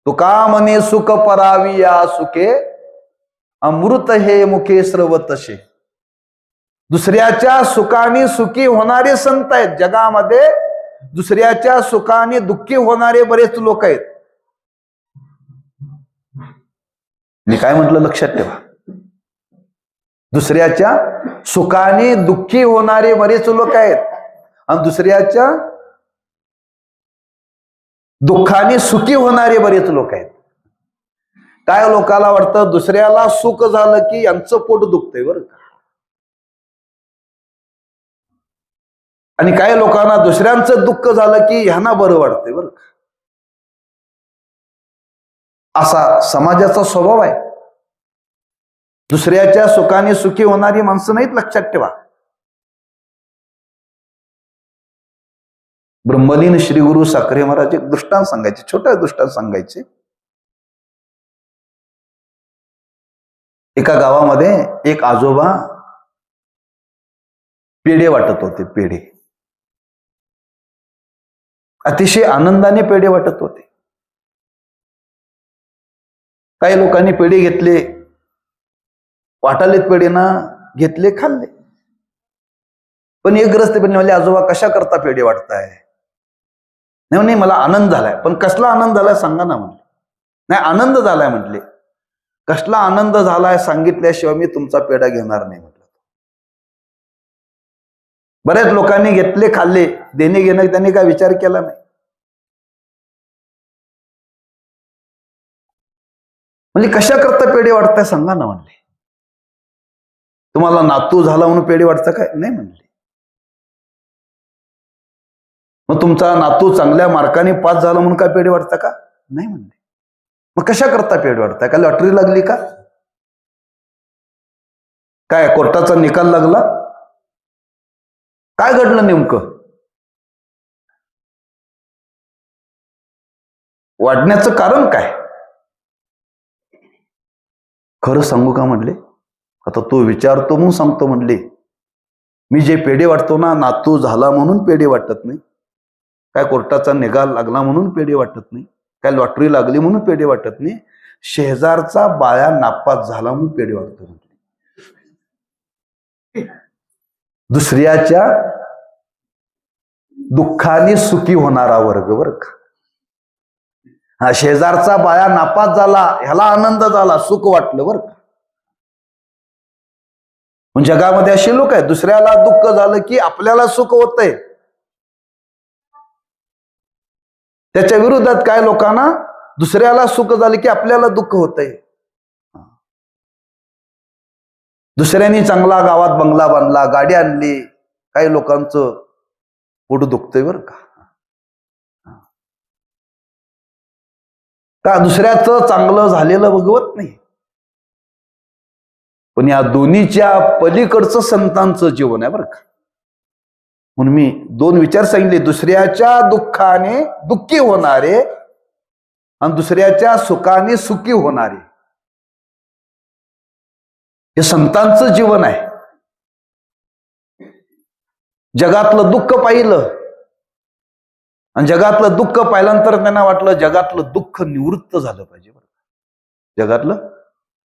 तुका म्हणे सुख परावी या सुखे, अमृत हे मुखे स्रवतसे. दुसऱ्याच्या सुखाने सुखी होणारे संत आहेत जगामध्ये, दुसऱ्याच्या सुखाने दुःखी होणारे बरेच लोक आहेत. मी काय म्हटलं लक्षात ठेवा. दुसऱ्याच्या सुखाने दुःखी होणारे बरेच लोक आहेत आणि दुसऱ्याच्या दुःखाने सुखी होणारे बरेच लोक आहेत. काय लोकाला वाटतं दुसऱ्याला सुख झालं की यांचं पोट दुखतंय बरं का. आणि काही लोकांना दुसऱ्यांचं दुःख झालं की ह्यांना बरं वाटतंय बरं का. असा समाजाचा स्वभाव आहे. दुसऱ्याच्या सुखाने सुखी होणारी माणसं नाहीत, लक्षात ठेवा. ब्रह्मलीन श्री गुरु साखरे महाराज एक दृष्टांत सांगायचे, छोटा दृष्टांत सांगायचे. एका गावामध्ये एक आजोबा पेढे वाटत होते. पेढे अतिशय आनंदाने पेढे वाटत होते. काही लोकांनी पेढे घेतले, वाटालेत पेढे ना, घेतले, खाल्ले. पण एक ग्रस्त म्हणले, आजोबा कशा करता पेढे वाटताय? नाही, मला आनंद झालाय. पण कसला आनंद झालाय सांगा ना म्हणले. नाही, आनंद झालाय म्हटले. कसला आनंद झालाय सांगितल्याशिवाय मी तुमचा पेढा घेणार नाही म्हटलं. बऱ्याच लोकांनी घेतले, खाल्ले, देणे घेणं त्यांनी काय विचार केला नाही. म्हणजे कशा करता पेढे वाटताय सांगा ना म्हणले. तुम्हाला नातू झाला म्हणून पेढे वाटतं काय? नाही म्हणले. मग तुमचा नातू चांगल्या मार्काने पास झाला म्हणून काय पेढे वाटतं का? नाही म्हणले. मग कशा करता पेढे वाटताय? का लॉटरी लागली का? काय कोर्टाचा निकाल लागला? काय घडलं नेमकं? वाढण्याचं कारण काय? खरं सांगू का म्हणले, आता तो विचारतो म्हणून सांगतो म्हणले. मी जे पेढे वाटतो ना, नातू झाला म्हणून पेढे वाटत नाही, काय कोर्टाचा निकाल लागला म्हणून पेढे वाटत नाही, काय लॉटरी लागली म्हणून पेढे वाटत नाही, शेजारचा बाया नापास झाला म्हणून पेढे वाटतो म्हटले. दुसऱ्याच्या दुःखाने सुखी होणारा वर्ग बरं का. हा, शेजारचा बाया नापास झाला ह्याला आनंद झाला, सुख वाटलं बरं का. म्हणजे जगामध्ये असे लोक आहेत, दुसऱ्याला दुःख झालं की आपल्याला सुख होतंय. त्याच्या विरोधात काय लोकांना दुसऱ्याला सुख झालं की आपल्याला दुःख होतंय. दुसऱ्यांनी चांगला गावात बंगला बांधला, गाडी आणली, काही लोकांचं पोट दुखतंय बरं का. का दुसऱ्याचं चांगलं झालेलं बघवत नाही. पण या दोन्हीच्या पलीकडचं संतांचं जीवन आहे बरं का. म्हणून मी दोन विचार सांगितले, दुसऱ्याच्या दुःखाने दुःखी होणारे आणि दुसऱ्याच्या सुखाने सुखी होणारे. हे संतांचं जीवन आहे. जगातलं दुःख पाहिलं आणि जगातलं दुःख पाहिल्यानंतर त्यांना वाटलं जगातलं दुःख निवृत्त झालं पाहिजे. जगातलं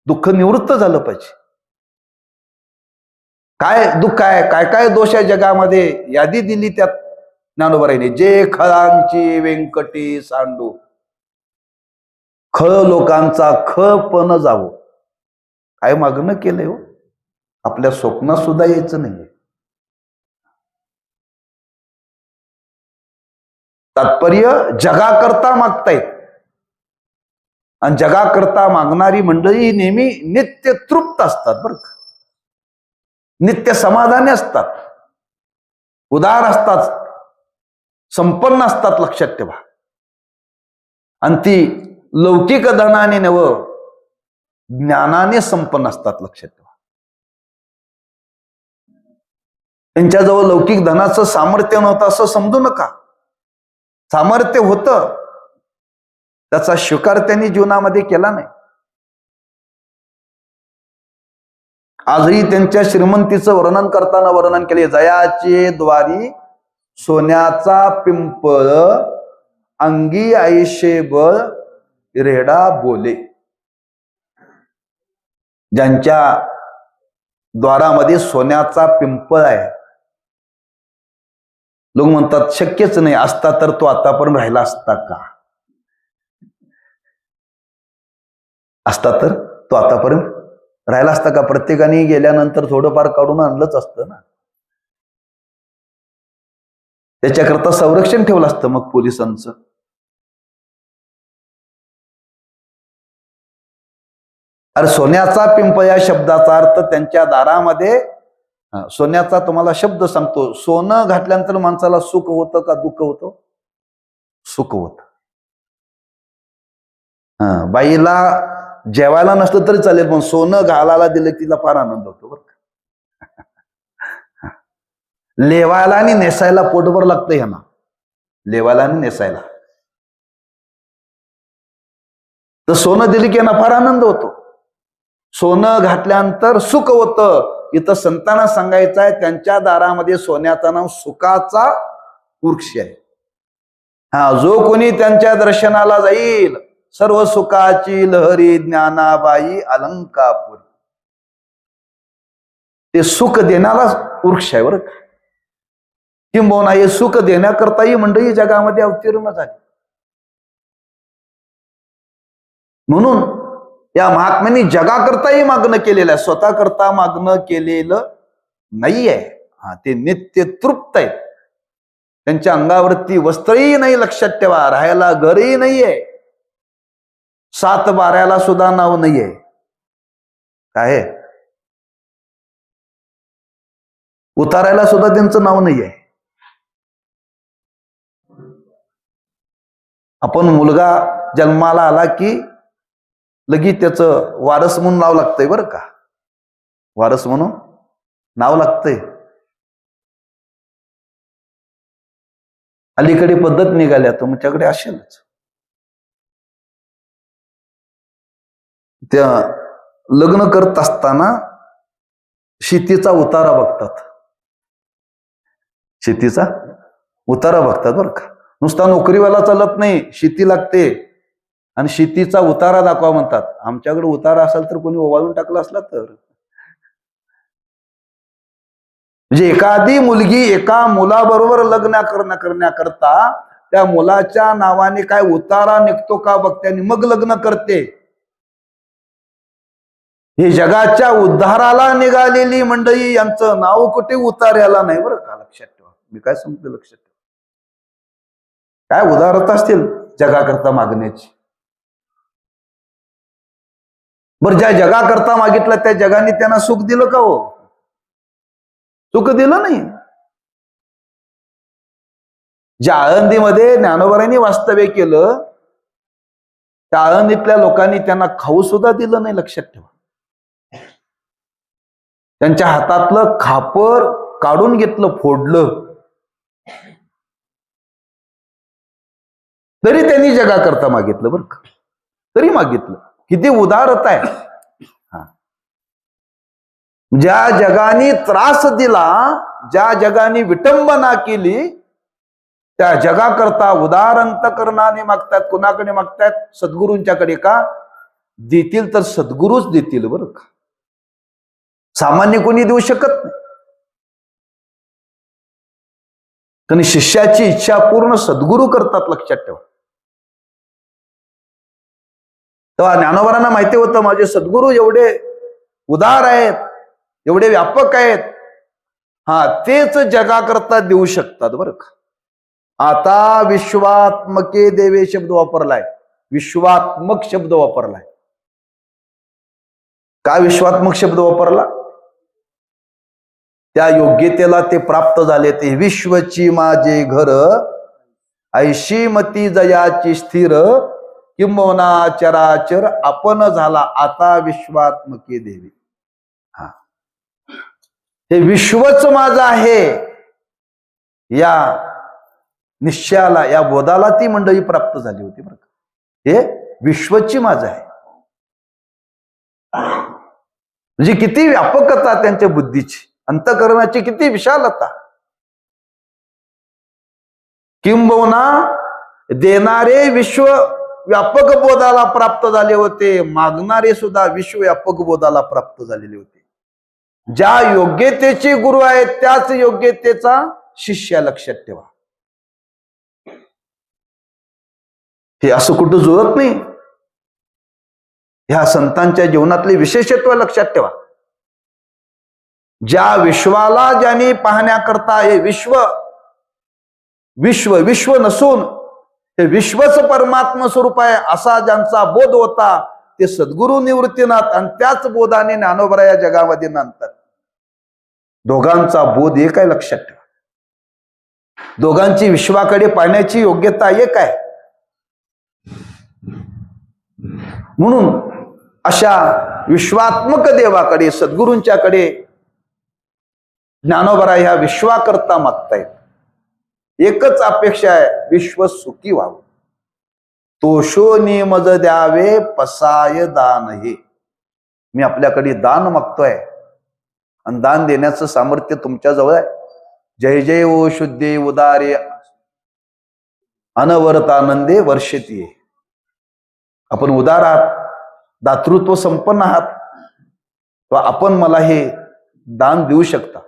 दुःख निवृत्त झालं पाहिजे. काय दुःख आहे, काय काय दोष आहे जगामध्ये, यादी दिली त्यात ज्ञानोबाईने. जे खळांची व्यंकटी सांडू, खळ लोकांचा खळपण जावो. काय मागणं केलंय हो, आपल्या स्वप्नात सुद्धा यायचं नाही. तात्पर्य जगाकरता मागतायत आणि जगाकरता मागणारी मंडळी नेहमी नित्य तृप्त असतात बरं का, नित्य समाधानी असतात, उदार असतात, संपन्न असतात, लक्षात ठेवा. आणि ती लौकिक धनाने नव ज्ञानाने संपन्न असतात, लक्षात ठेवा. त्यांच्याजवळ लौकिक धनाचं सामर्थ्य नव्हतं असं समजू नका. सामर्थ्य होतं, त्याचा स्वीकार त्यांनी जीवनामध्ये केला नाही. आजही त्यांच्या श्रीमंतीचं वर्णन करताना वर्णन केले, जयाचे द्वारी सोन्याचा पिंपळ, अंगी आईशे बळ रेडा बोले. ज्यांच्या द्वारामध्ये सोन्याचा पिंपळ आहे, लोक म्हणतात शक्यच नाही, असता तर तो आतापर्यंत राहिला असता का, असता तर तो आतापर्यंत राहिला असता का. प्रत्येकाने गेल्यानंतर थोडंफार काढून आणलंच असतं ना, त्याच्याकरता संरक्षण ठेवलं असतं मग पोलिसांचं. अरे सोन्याचा पिंपळ या शब्दाचा अर्थ त्यांच्या दारामध्ये, सोन्याचा तुम्हाला शब्द सांगतो, सोनं घातल्यानंतर माणसाला सुख होतं का दुःख होतं? सुख होत. बाईला जेवायला नसलं तरी चालेल, पण सोनं घालायला दिलं तिला फार आनंद होतो बरं का. लेवायला आणि नेसायला पोटभर लागतं ह्यांना, लेवायला आणि नेसायला. तर सोनं दिली की यांना फार आनंद होतो. सोनं घातल्यानंतर सुख होतं. इथं संतांना सांगायचं आहे, त्यांच्या दारामध्ये सोन्याचं नाव सुखाचा वृक्ष आहे. जो कोणी त्यांच्या दर्शनाला जाईल, सर्व सुखाची लहरी ज्ञानाबाई अलंकापुरी. ते सुख देणारा वृक्ष आहे बरं का. किंबहुना हे सुख देण्याकरताही मंडळी जगामध्ये अवतीर्ण झाली. म्हणून या महात्म्यांनी जगाकरताही मागणं केलेलं आहे, स्वतः करता मागणं केलेलं नाहीये. ते नित्य तृप्त आहेत. त्यांच्या अंगावरती वस्त्रही नाही, लक्षात ठेवा. राहायला घरही नाहीये, 7 बाऱ्याला सुद्धा नाव नाहीये. काय उतारायला सुद्धा त्यांचं नाव नाहीये. आपण मुलगा जन्माला आला की लगेच त्याचं वारस म्हणून नाव लागतंय बरं का. वारस म्हणून नाव लागतंय. अलीकडे पद्धत निघाल्या, तुमच्याकडे असेलच. त्या लग्न करत असताना शेतीचा उतारा बघतात, शेतीचा उतारा बघतात बरं का. नुसता नोकरीवाला चालत नाही, शेती लागते आणि शेतीचा उतारा दाखवा म्हणतात. आमच्याकडे उतारा असेल तर कोणी ओवाळून टाकला असला तर. म्हणजे एखादी मुलगी एका मुलाबरोबर लग्न करण्याकरता त्या मुलाच्या नावाने काय उतारा निघतो का बघते आणि मग लग्न करते. हे जगाच्या उद्धाराला निघालेली मंडळी, यांचं नाव कुठे उतार्याला नाही बरं का, लक्षात ठेवा. मी काय सांगतो लक्षात ठेवा. काय उदारता असतील जगाकरता मागण्याची. बरं, ज्या जगाकरता मागितलं त्या जगाने त्यांना सुख दिलं का हो? सुख दिलं नाही. ज्या आळंदीमध्ये ज्ञानोबारांनी वास्तव्य केलं त्या आळंदीतल्या लोकांनी त्यांना खाऊ सुद्धा दिलं नाही. लक्षात ठेवा. त्यांच्या हातातलं खापर काढून घेतलं, फोडलं, तरी त्यांनी जगाकरता मागितलं. बरं का, तरी मागितलं. किती उदारता आहे. ज्या जगाने त्रास दिला, ज्या जगाने विटंबना केली, त्या जगाकरता उदार अंतकरणाने मागतात. कुणाकडे मागतात? सद्गुरूंच्याकडे. का देतील तर सद्गुरूच देतील. बरं का, सामान्य कोणी देऊ शकत नाही. कारण शिष्याची इच्छा पूर्ण सद्गुरू करतात. लक्षात ठेवा. तेव्हा ज्ञानोबांना माहिती होतं माझे सद्गुरू एवढे उदार आहेत, एवढे व्यापक आहेत, तेच जगाकरता देऊ शकतात. बरं का, आता विश्वात्मके देवे शब्द वापरलाय. विश्वात्मक शब्द वापरलाय. का विश्वात्मक शब्द वापरला? त्या योग्यतेला ते प्राप्त झाले. ते विश्वची माझे घर, ऐशी मती जयाची स्थिर, किंबहुना चराचर आपण झाला आता विश्वात्मके देवी. हे विश्वच माझं आहे या निश्चयाला, या बोधाला ती मंडळी प्राप्त झाली होती. बरं का, हे विश्वची माझं आहे. म्हणजे किती व्यापकता त्यांच्या बुद्धीची, अंतःकरणाची किती विशालता. किंबहुना देणारे विश्व व्यापक बोधाला प्राप्त झाले होते, मागणारे सुद्धा विश्वव्यापक बोधाला प्राप्त झालेले होते. ज्या योग्यतेचे गुरु आहेत त्याच योग्यतेचा शिष्य. लक्षात ठेवा. हे असं कुठं जुळत नाही. ह्या संतांच्या जीवनातले विशेषत्व लक्षात ठेवा. ज्या विश्वाला ज्यांनी पाहण्याकरता हे विश्व विश्व विश्व नसून हे विश्वच परमात्मा स्वरूप आहे असा ज्यांचा बोध होता ते सद्गुरु निवृत्तीनाथ, आणि त्याच बोधाने ज्ञानोबा या जगामध्ये नांदतात. दोघांचा बोध एक आहे. लक्षात ठेवा. दोघांची विश्वाकडे पाहण्याची योग्यता एक आहे. म्हणून अशा विश्वात्मक देवाकडे, सद्गुरूंच्याकडे ज्ञानोबा ह्या विश्वाकरता मागतायत. एकच अपेक्षा आहे, विश्व सुखी व्हावं. तोषोनी मज द्यावे पसाय दान. हे मी आपल्याकडे दान मागतोय आणि दान देण्याचं सामर्थ्य तुमच्या जवळ आहे. जय जय ओ शुद्धे उदारे अनवरतानंदे वर्षती. आपण उदार आहात, दातृत्व संपन्न आहात, व आपण मला हे दान देऊ शकता.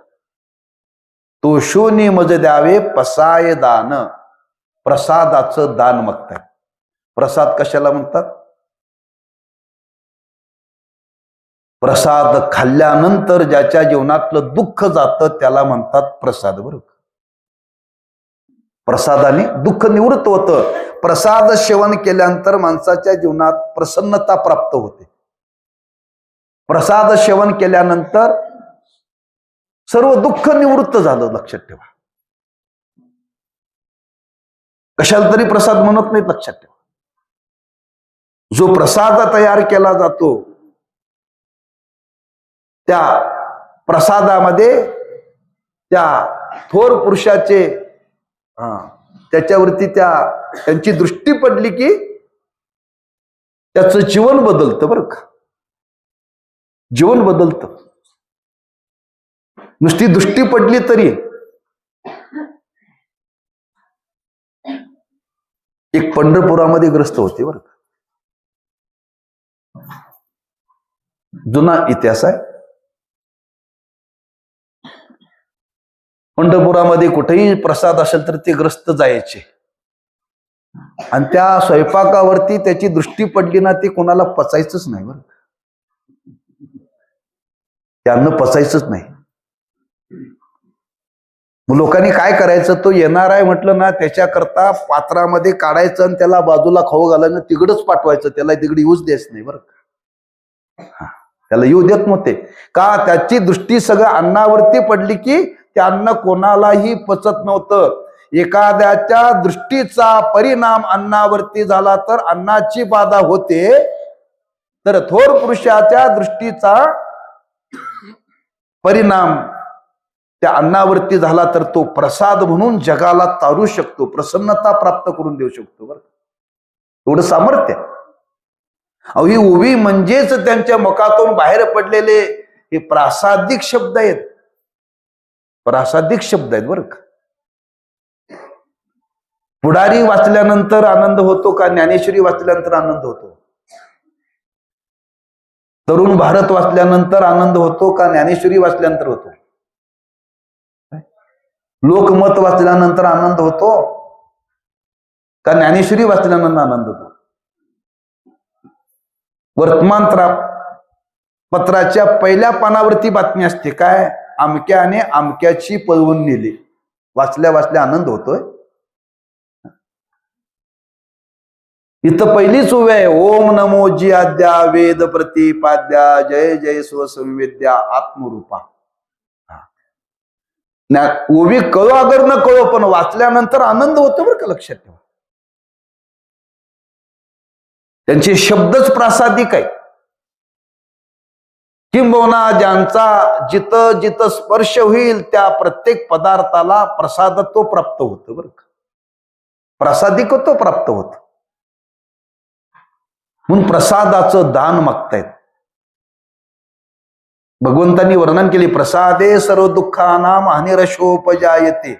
तोषोनी मज द्यावे पसाय दान. प्रसादाचं दान मागताय. प्रसाद कशाला म्हणतात? प्रसाद खाल्ल्यानंतर ज्याच्या जीवनातलं दुःख जातं त्याला म्हणतात प्रसाद. बरोबर, प्रसादाने दुःख निवृत्त होतं. प्रसाद सेवन केल्यानंतर माणसाच्या जीवनात प्रसन्नता प्राप्त होते. प्रसाद सेवन केल्यानंतर सर्व दुःख निवृत्त झालं. लक्षात ठेवा. कशाला तरी प्रसाद म्हणत नाहीत. लक्षात ठेवा. जो प्रसाद तयार केला जातो त्या प्रसादामध्ये त्या थोर पुरुषाचे त्याच्यावरती त्यांची दृष्टी पडली की त्याचं जीवन बदलतं. बरं का, जीवन बदलतं. नुसती दृष्टी पडली तरी. एक पंढरपुरामध्ये ग्रस्त होते. बरं का, जुना इतिहास आहे. पंढरपुरामध्ये कुठेही प्रसाद असेल तर ते ग्रस्त जायचे आणि त्या स्वयंपाकावरती त्याची दृष्टी पडली ना, ते कोणाला पचायचंच नाही. बरं, त्यांना पचायचंच नाही. मग लोकांनी काय करायचं, तो येणार आहे म्हटलं ना त्याच्याकरता पात्रामध्ये काढायचं आणि त्याला बाजूला खाऊ घालायचं, तिकडच पाठवायचं, त्याला तिकडे येऊच द्यायच नाही बरं का. त्याला येऊ देत नव्हते का, त्याची दृष्टी सगळं अन्नावरती पडली की ते अन्न कोणालाही पचत नव्हतं. एखाद्याच्या दृष्टीचा परिणाम अन्नावरती झाला तर अन्नाची बाधा होते, तर थोर पुरुषाच्या दृष्टीचा परिणाम त्या अन्नावरती झाला तर तो प्रसाद म्हणून जगाला तारू शकतो, प्रसन्नता प्राप्त करून देऊ शकतो. बरं, एवढं सामर्थ्य. अहो, ही उभी म्हणजेच त्यांच्या मुखातून बाहेर पडलेले हे प्रासादिक शब्द आहेत, प्रासादिक शब्द आहेत बरं का. पुढारी वाचल्यानंतर आनंद होतो का ज्ञानेश्वरी वाचल्यानंतर आनंद होतो? तरुण भारत वाचल्यानंतर आनंद होतो का ज्ञानेश्वरी वाचल्यानंतर होतो? लोकमत वाचल्यानंतर आनंद होतो का ज्ञानेश्वरी वाचल्यानंतर आनंद होतो? वर्तमानपत्राच्या पहिल्या पानावरती बातमी असते, काय, अमक्याने अमक्याची पळवून नेली. वाचल्या वाचल्या आनंद होतोय. इथं पहिलीच उभी आहे, ओम नमो जी आद्या वेद प्रतिपाद्या जय जय स्वसंवेद्या आत्मरूपा. उभी कळो अगर न कळो पण वाचल्यानंतर आनंद होतो बरं का, लक्षात ठेवा. त्यांचे शब्दच प्रासादिक आहे. किंबहुना ज्यांचा जिथं जिथं स्पर्श होईल त्या प्रत्येक पदार्थाला प्रसादत्व प्राप्त होतं बरं का, प्रासादिकत्व प्राप्त होत. म्हणून प्रसादाचं दान मागतायत. भगवंतांनी वर्णन केले, प्रसादे सर्व दुःखानाम हानिरशोपजायते.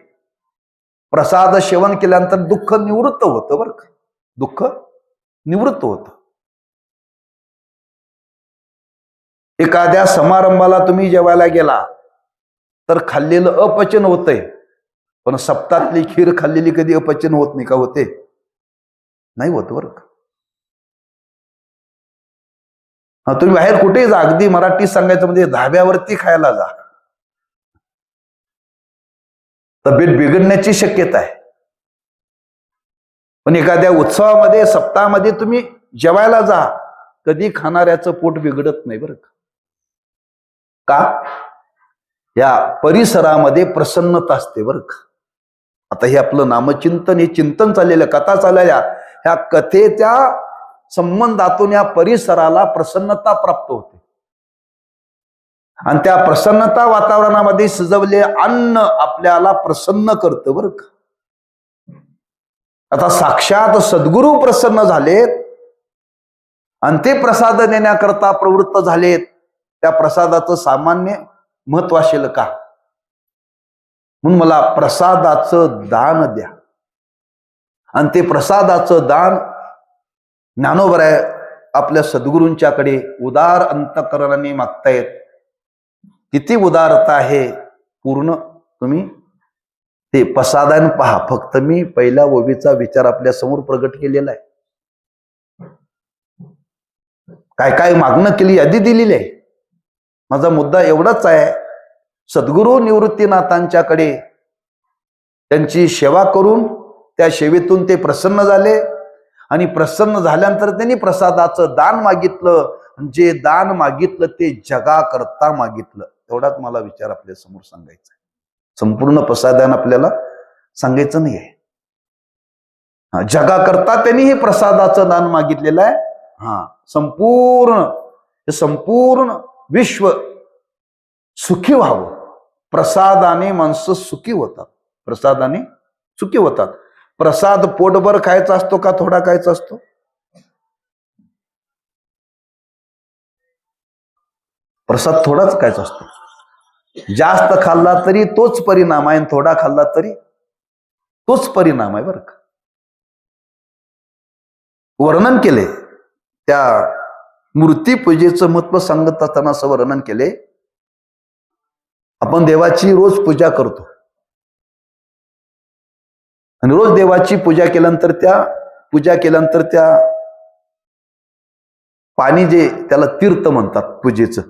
प्रसाद सेवन केल्यानंतर दुःख निवृत्त होतं बरं का, दुःख निवृत्त होतं. एखाद्या समारंभाला तुम्ही जेवायला गेला तर खाल्लेलं अपचन होतंय, पण सप्तातली खीर खाल्लेली कधी अपचन होत नाही का? होते? नाही होत बरं का. तुम्ही बाहेर कुठेही जा, अगदी मराठी सांगायचं म्हणजे धाब्यावरती खायला जा, तब्येत बिघडण्याची शक्यता आहे. पण एखाद्या उत्सवामध्ये सप्ताहामध्ये तुम्ही जेवायला जा, कधी खाणाऱ्याचं पोट बिघडत नाही बरं का. या परिसरामध्ये प्रसन्नता असते बरं का. आता हे आपलं नामचिंतन, हे चिंतन चाललेलं, कथा चाललेल्या, ह्या कथेच्या संबंधातून या परिसराला प्रसन्नता प्राप्त होते. आणि त्या प्रसन्नता वातावरणामध्ये शिजवले अन्न आपल्याला प्रसन्न करतं बरं का. आता साक्षात सद्गुरू प्रसन्न झालेत आणि ते प्रसाद देण्याकरता प्रवृत्त झालेत. त्या प्रसादाचं सामान्य महत्व असेल का? म्हणून मला प्रसादाचं दान द्या. आणि ते प्रसादाचं दान ज्ञानोबराय आपल्या सद्गुरूंच्याकडे उदार अंतःकरणाने मागतायत. किती उदारता आहे पूर्ण तुम्ही ते प्रसादान पहा. फक्त मी पहिल्या ओवीचा विचार आपल्या समोर प्रगट केलेला आहे. काय काय मागणं केली यादी दिलेली आहे. माझा मुद्दा एवढाच आहे, सद्गुरू निवृत्तीनाथांच्याकडे त्यांची सेवा करून त्या सेवेतून ते प्रसन्न झाले आणि प्रसन्न झाल्यानंतर त्यांनी प्रसादाचं दान मागितलं. जे दान मागितलं ते जगाकरता मागितलं. एवढाच मला विचार आपल्या समोर सांगायचा आहे. संपूर्ण प्रसादान आपल्याला सांगायचं नाही आहे. जगाकरता त्यांनी हे प्रसादाचं दान मागितलेलं आहे. संपूर्ण विश्व सुखी व्हावं. प्रसादाने माणसं सुखी होतात, प्रसादाने सुखी होतात. प्रसाद पोटभर खायचा असतो का थोडा खायचा असतो? प्रसाद थोडाच खायचा असतो. जास्त खाल्ला तरी तोच परिणाम आहे, थोडा खाल्ला तरी तोच परिणाम आहे बरं का. वर्णन केले त्या मूर्ती पूजेचं महत्व सांगत असताना असं वर्णन केले, आपण देवाची रोज पूजा करतो आणि रोज देवाची पूजा केल्यानंतर त्या पाणी जे त्याला तीर्थ म्हणतात पूजेचं,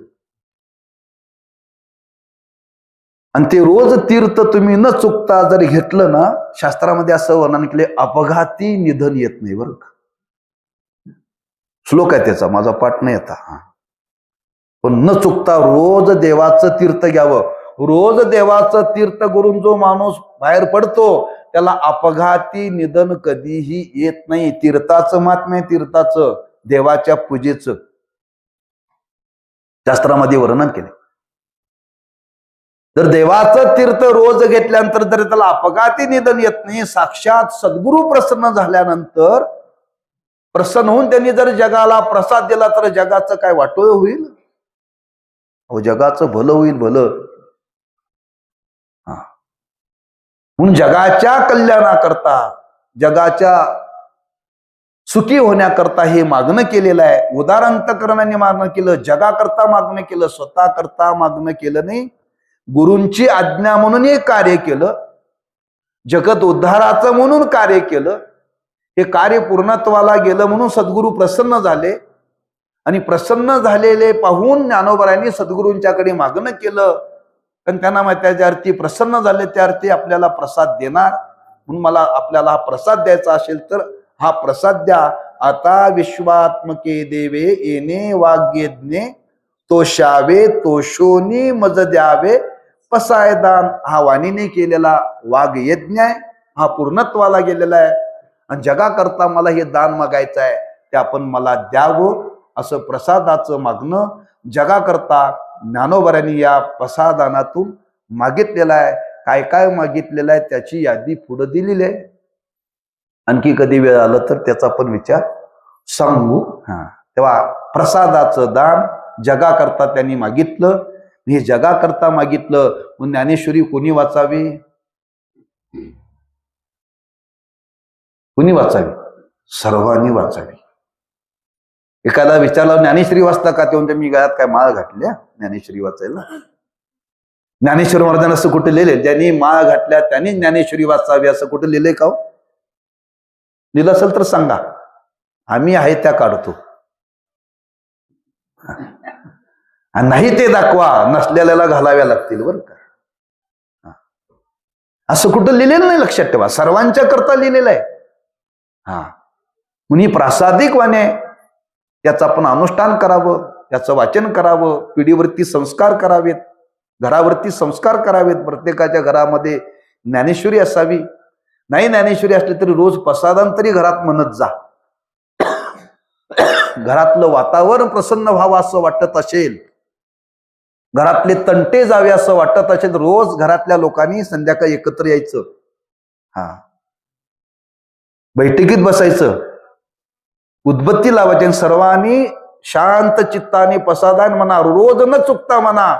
आणि ते रोज तीर्थ तुम्ही न चुकता जर घेतलं ना, शास्त्रामध्ये असं वर्णन केले, अपघाती निधन येत नाही बरं का. श्लोक आहे त्याचा, माझा पाठ नाही येता. पण न चुकता रोज देवाचं तीर्थ घ्यावं. रोज देवाचं तीर्थ करून जो माणूस बाहेर पडतो त्याला अपघाती निधन कधीही येत नाही. तीर्थाचं महात्म्य, तीर्थाचं, देवाच्या पूजेचं शास्त्रामध्ये वर्णन केले. जर देवाचं तीर्थ रोज घेतल्यानंतर जर त्याला अपघाती निधन येत नाही, साक्षात सद्गुरू प्रसन्न झाल्यानंतर, प्रसन्न होऊन त्यांनी जर जगाला प्रसाद दिला तर जगाचं काय वाटोळ होईल? हो, जगाचं भलं होईल, भलं. म्हणून जगाच्या कल्याणाकरता, जगाच्या सुखी होण्याकरता हे मागणं केलेलं आहे. उदारांतकरणाने मागणं केलं, जगाकरता मागणं केलं, स्वतः करता मागणं केलं नाही. गुरूंची आज्ञा म्हणून हे कार्य केलं, जगत उद्धाराचं म्हणून कार्य केलं. हे कार्य पूर्णत्वाला गेलं म्हणून सद्गुरू प्रसन्न झाले. आणि प्रसन्न झालेले पाहून ज्ञानोबरायांनी सद्गुरूंच्याकडे मागणं केलं. पण त्यांना माहिती आहे, ज्या अर्थी प्रसन्न झाले त्या अर्थी आपल्याला प्रसाद देणार. म्हणून मला आपल्याला हा प्रसाद द्यायचा असेल तर हा प्रसाद द्या. आता विश्वात्मके देवे येणे वाग्यज्ञे तोषावे तोषोनी मज द्यावे पसायदान. हा वाणीने केलेला वाग्यज्ञ आहे, हा पूर्णत्वाला गेलेला आहे. आणि जगाकरता मला हे दान मागायचं आहे, ते आपण मला द्यावं असं प्रसादाचं मागणं जगाकरता ज्ञानोबरांनी या प्रसादानातून मागितलेलं आहे. काय काय मागितलेलं आहे त्याची यादी पुढे दिलेली आहे. आणखी कधी वेळ आलं तर त्याचा पण विचार सांगू. तेव्हा प्रसादाचं दान जगाकरता त्यांनी मागितलं. हे जगाकरता मागितलं म्हणून ज्ञानेश्वरी कोणी वाचावी? कोणी वाचावी? सर्वांनी वाचावी. एखादा विचारला ज्ञानेश्वरी वाचता का, ते म्हणते मी गळ्यात काय माळ घातल्या ज्ञानेश्वरी वाचायला? ज्ञानेश्वर महाराजांना असं कुठे लिहिले? ज्यांनी माळ घातल्या त्यांनी ज्ञानेश्वरी वाचावी असं कुठे लिहिलंय का? लिहिलं असेल तर सांगा, आम्ही आहे त्या काढतो. नाही ते दाखवा, नसलेल्याला घालाव्या लागतील बरं का. असं कुठं लिहिलेलं नाही, लक्षात ठेवा. सर्वांच्या करता लिहिलेलं आहे. म्हणून ही प्रासादिक वाणी आहे, त्याचं आपण अनुष्ठान करावं, त्याचं वाचन करावं, पिढीवरती संस्कार करावेत, घरावरती संस्कार करावेत. प्रत्येकाच्या घरामध्ये ज्ञानेश्वरी असावी. नाही ज्ञानेश्वरी असली तरी रोज प्रसादांतरी घरात म्हणत जा. घरातलं वातावरण प्रसन्न व्हावं असं वाटत असेल, घरातले तंटे जावे असं वाटत असेल, रोज घरातल्या लोकांनी संध्याकाळी एकत्र यायचं. बैठकीत बसायचं, उदबत्ती लावायची आणि सर्वांनी शांत चित्ताने प्रसादान म्हणा, रोज न चुकता म्हणा.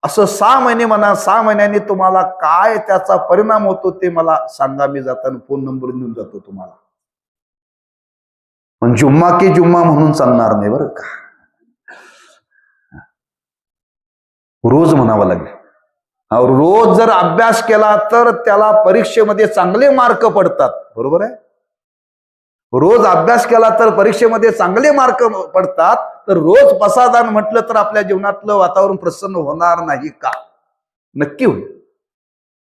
असं 6 महिने म्हणा. 6 महिन्यांनी तुम्हाला काय त्याचा परिणाम होतो ते मला सांगा. मी जाताना फोन नंबर देऊन जातो तुम्हाला. पण जुम्मा की जुम्मा म्हणून चालणार नाही बरं का. रोज म्हणावं लागेल. रोज जर अभ्यास केला तर त्याला परीक्षेमध्ये चांगले मार्क पडतात. बरोबर आहे. रोज अभ्यास केला तर परीक्षेमध्ये चांगले मार्क पडतात. तर रोज प्रसादान म्हटलं तर आपल्या जीवनातलं वातावरण प्रसन्न होणार नाही का? नक्की होईल.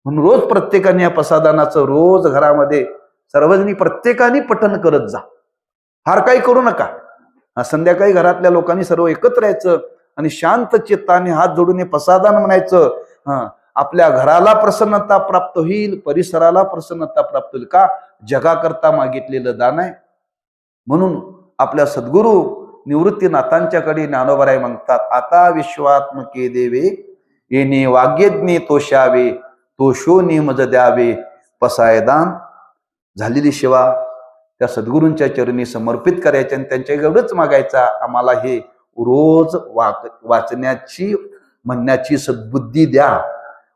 म्हणून रोज प्रत्येकाने या प्रसादानाचं रोज घरामध्ये सर्वजणी प्रत्येकाने पठण करत जा. फार काही करू नका. संध्याकाळी घरातल्या लोकांनी सर्व एकत्र यायचं आणि शांत चित्ताने हात जोडून प्रसादान म्हणायचं. आपल्या घराला प्रसन्नता प्राप्त होईल, परिसराला प्रसन्नता प्राप्त होईल. का? जगाकरता मागितलेलं दान आहे. म्हणून आपल्या सद्गुरू निवृत्तीनाथांच्याकडे ज्ञानोबराय म्हणतात, आता विश्वात्मके देवे येणे वाग्यज्ञे तोषावे तोषोनी मज द्यावे पसायदान. झालेली सेवा त्या सद्गुरूंच्या चरणी समर्पित करायची आणि त्यांच्या एवढंच मागायचा, आम्हाला हे रोज वाचण्याची म्हणण्याची सद्बुद्धी द्या.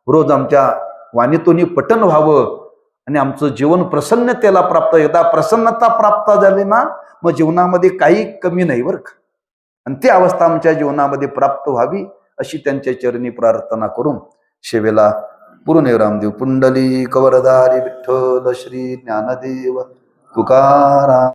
रोज आमच्या वाणीतून पठण व्हावं आणि आमचं जीवन प्रसन्नतेला प्राप्त. एकदा प्रसन्नता प्राप्त झाली ना, मग जीवनामध्ये काही कमी नाही बरं का. आणि ती अवस्था आमच्या जीवनामध्ये प्राप्त व्हावी अशी त्यांच्या चरणी प्रार्थना करून सेवेला पूर्ण रामदेव पुंडली कवरधारी विठ्ठल श्री ज्ञानदेव तुकाराम.